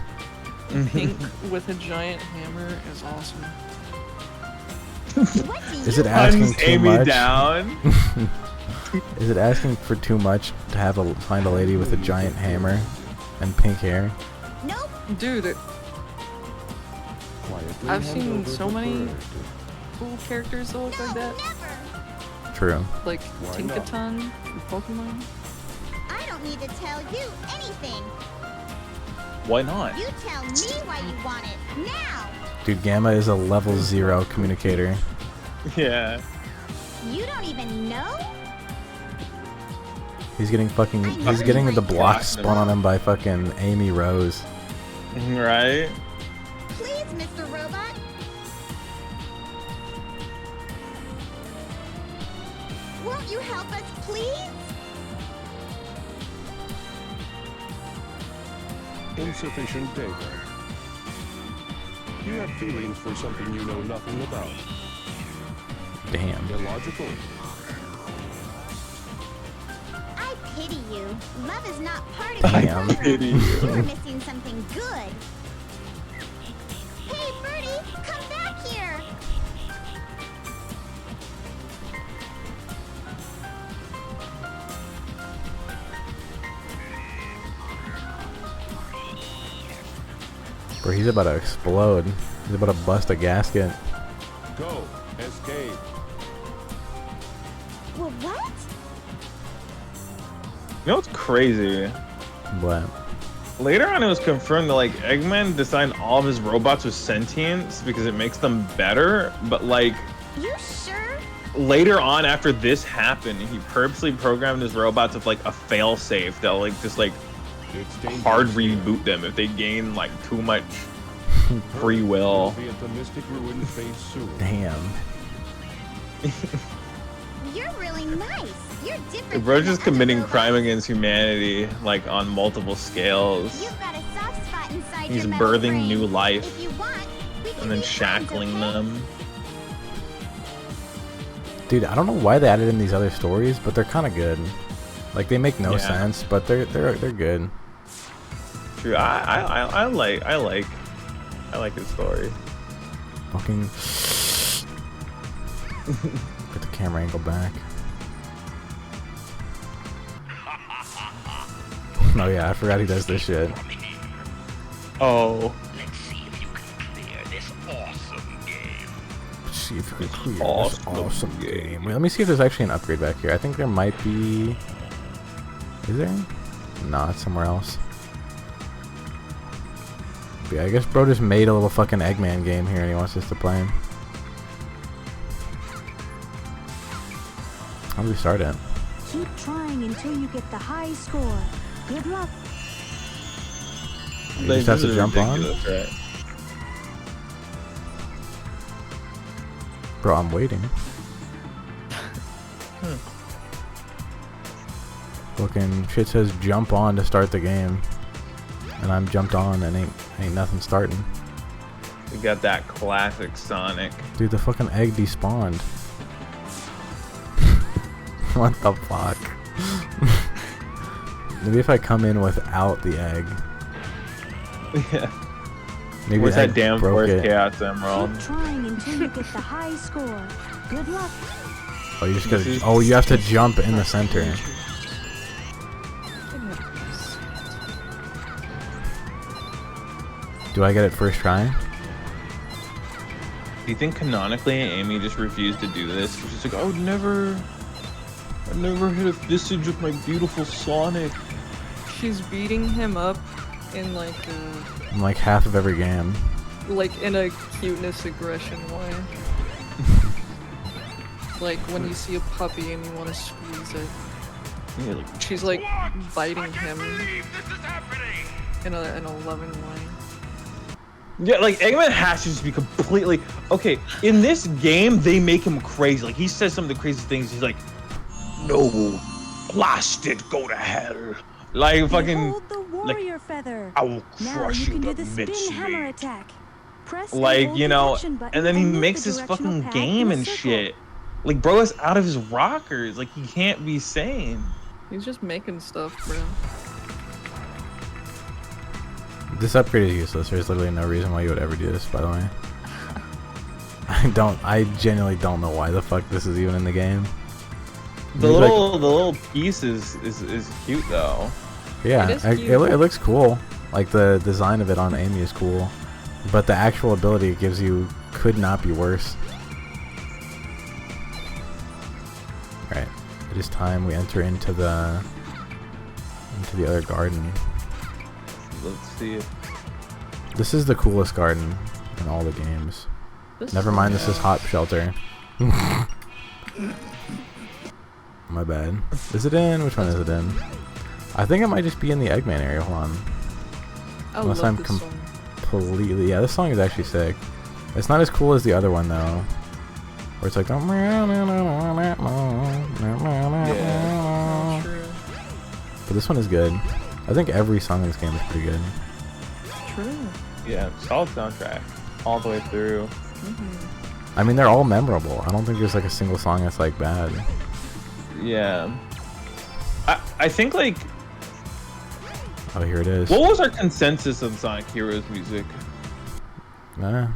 Pink with a giant hammer is awesome. What do Is you it asking Huns too Amy much? down. Is it asking for too much to have find a lady with a giant hammer and pink hair? Nope. Dude, Quietly I've hand seen over so the many bird. cool characters that look like that. Never. True. Like Why not? Tinkaton from Pokemon. I don't need to tell you anything. Why not? You tell me why you want it now. Dude, Gamma is a level 0 communicator. Yeah. You don't even know? He's getting fucking. He's getting the block spun on him by fucking Amy Rose. Right? Please, Mr. Robot. Won't you help us, please? Insufficient data. You have feelings for something you know nothing about. Damn. Illogical. I pity you. Love is not part of I your am. program. Pity you. You're missing something good. Hey, Birdie, come back here. Bro, he's about to explode. He's about to bust a gasket. Go. Escape. Well, what? You know what's crazy? What? Later on, it was confirmed that like Eggman designed all of his robots with sentience because it makes them better. But like You sure? later on, after this happened, he purposely programmed his robots with like a failsafe that'll like just like It's dangerous. hard reboot them if they gain like too much free will. Be at the Mystic Ruin phase soon. Damn. You're really nice. You're different. Bro's from the just other committing robots. crime against humanity, like on multiple scales, You've got a soft spot inside He's your metal birthing brain. new life If you want, we can and then be friends, shackling okay? them. Dude, I don't know why they added in these other stories, but they're kind of good. Like they make no Yeah. sense, but they're good. True, I like his story. Fucking. Get the camera angle back. Oh yeah, I forgot he does this shit. Oh, Let's see if you can clear this awesome game. See if you can clear this Awesome awesome game. game. Wait, let me see if there's actually an upgrade back here. I think there might be. Is there? Nah, it's somewhere else. But yeah, I guess bro just made a little fucking Eggman game here and he wants us to play him. How do we start it? Keep trying until you get the high score. Good luck. You just have to jump on? Right? Bro, I'm waiting. Fucking shit says jump on to start the game. And I'm jumped on and ain't nothing starting. We got that classic Sonic. Dude, the fucking egg despawned. What the fuck? Maybe if I come in without the egg. Yeah. Maybe Where's the that egg damn broke first it. Chaos Emerald? Keep trying until you get the high score. Good luck. Oh, you just gotta. Oh, you have to jump in the center. Do I get it first try? Do you think canonically Amy just refused to do this? She's like, I never hit a visage of my beautiful Sonic. She's beating him up in like In like half of every game. in a cuteness aggression way. Like when you see a puppy and you want to squeeze it. Yeah, like, She's like biting him in a loving way. yeah, like Eggman has to just be completely okay. In this game, they make him crazy. Like he says some of the crazy things. He's like, "No, blast it, go to hell." Like fucking. Behold the warrior feather. I will Now crush you you can do to the spin hammer mincemeat. attack. Press and Like, hold you the know, action button and then he move makes the his directional fucking pad game in a and circle. shit. Like, bro is out of his rockers. Like, he can't be sane. He's just making stuff, bro. This upgrade is useless. There's literally no reason why you would ever do this, by the way. I genuinely don't know why the fuck this is even in the game. The Maybe, little piece is cute though. Yeah, It is it cute. looks cool. Like the design of it on Amy is cool, but the actual ability it gives you could not be worse. Alright, it is time we enter into the other garden. Let's see. This is the coolest garden in all the games. This Never mind, this is Hot Shelter. My bad. Is it in? Which one is it in? I think it might just be in the Eggman area. Hold on. I Unless love I'm this song. Completely. Yeah, this song is actually sick. It's not as cool as the other one though. Where it's like. Oh, Yeah. true. But this one is good. I think every song in this game is pretty good. True. Yeah, solid soundtrack all the way through. I mean, they're all memorable. I don't think there's like a single song that's like bad. Yeah. I think like, Oh, here it is. what was our consensus on Sonic Heroes music? Nah.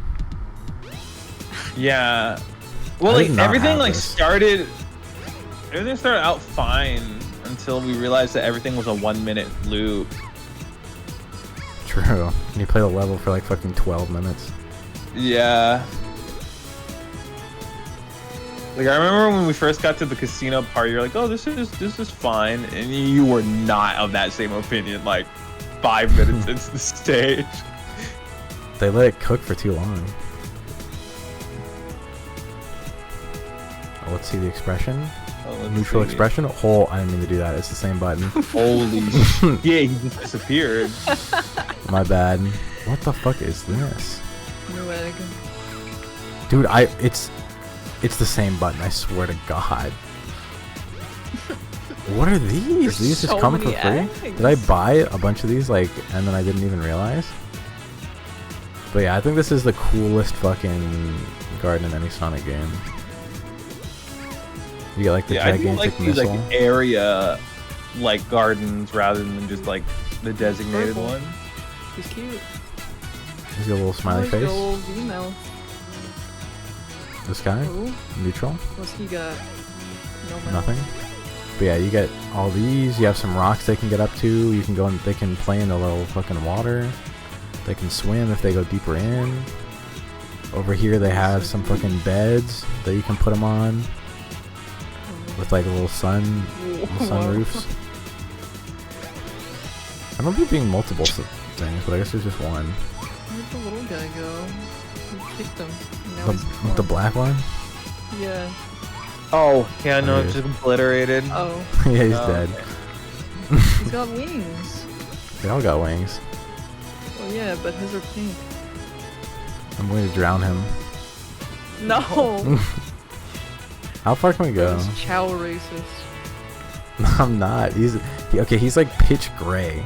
Yeah. Well, I like did not everything have like this. started out fine until we realized that everything was a 1 minute loop. True. And you play the level for like fucking 12 minutes. Yeah. Like I remember when we first got to the casino part, you're like, "Oh, this is fine," and you were not of that same opinion. Like 5 minutes into the stage. They let it cook for too long. Oh, let's see the expression. Oh, let's Neutral see. expression. Oh, I didn't mean to do that. It's the same button. Holy shit! Yeah, he just disappeared. My bad. What the fuck is this? New egg. Dude, it's the same button, I swear to God. What are these? There's These just so come for many free? eggs. Did I buy a bunch of these, like, and then I didn't even realize? But yeah, I think this is the coolest fucking garden in any Sonic game. You get, like, the Yeah, I do gigantic like these missile. like area like gardens rather than just like the designated Purple. one. He's cute. He's got a little smiley He's got a face. little V-mouth. This guy? Ooh, Neutral? what's he got? No mouth. Nothing. But yeah, you get all these. You have some rocks they can get up to. You can go and they can play in the little fucking water. They can swim if they go deeper in. Over here they have some fucking beds that you can put them on with like a little sunroofs. I remember there being multiple things, but I guess there's just one. Where'd the little guy go? Who kicked him? Now he's The gone. black one? Yeah. Oh yeah, no, Oh, it's yeah. just obliterated. Oh, Yeah, he's Oh, dead. okay. he's got wings. They all got wings. Oh yeah, but his are pink. I'm going to drown him. No. How far can we go? He's chow racist. I'm not. He's like pitch gray.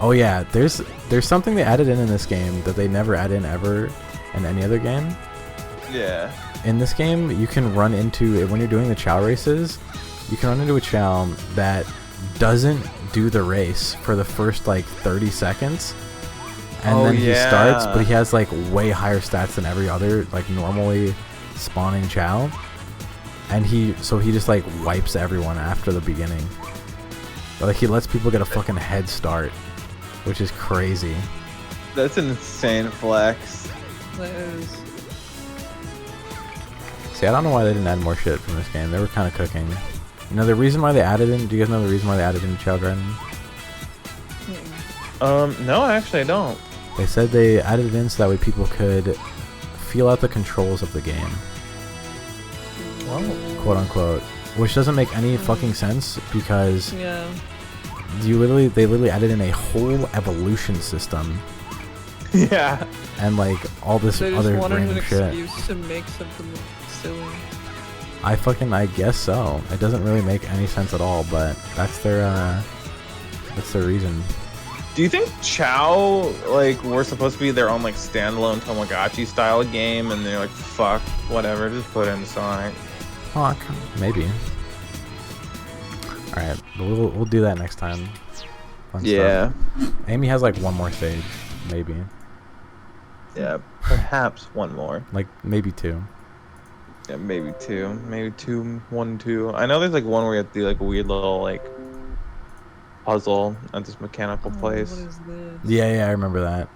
Oh yeah, there's something they added in this game that they never add in ever, in any other game. Yeah. In this game, you can run into, when you're doing the Chow races, you can run into a Chow that doesn't do the race for the first like 30 seconds. And then he starts, but he has like way higher stats than every other like normally spawning Chow. And he just like wipes everyone after the beginning. But, like, he lets people get a fucking head start, which is crazy. That's an insane flex. That is. See, I don't know why they didn't add more shit from this game. They were kind of cooking. You know, the reason why they added in... Do you guys know the reason why they added in Chow Garden? No, actually I don't. They said they added it in so that way people could feel out the controls of the game. Quote unquote. Which doesn't make any fucking sense because... Yeah. They literally added in a whole evolution system. Yeah. And like all this They just other wanted an random shit. excuse to make something silly. I guess so. It doesn't really make any sense at all, but that's their reason. Do you think Chow like were supposed to be their own like standalone Tamagotchi style game, and they're like, fuck, whatever, just put it in Sonic? Fuck, maybe. All right, but we'll do that next time. Fun stuff. Amy has like one more stage, maybe. Yeah, perhaps one more. Like maybe two. Yeah, maybe two. Maybe two, 1, 2. I know there's like one where you have to do like a weird little like puzzle at this mechanical place. What is this? Yeah, I remember that.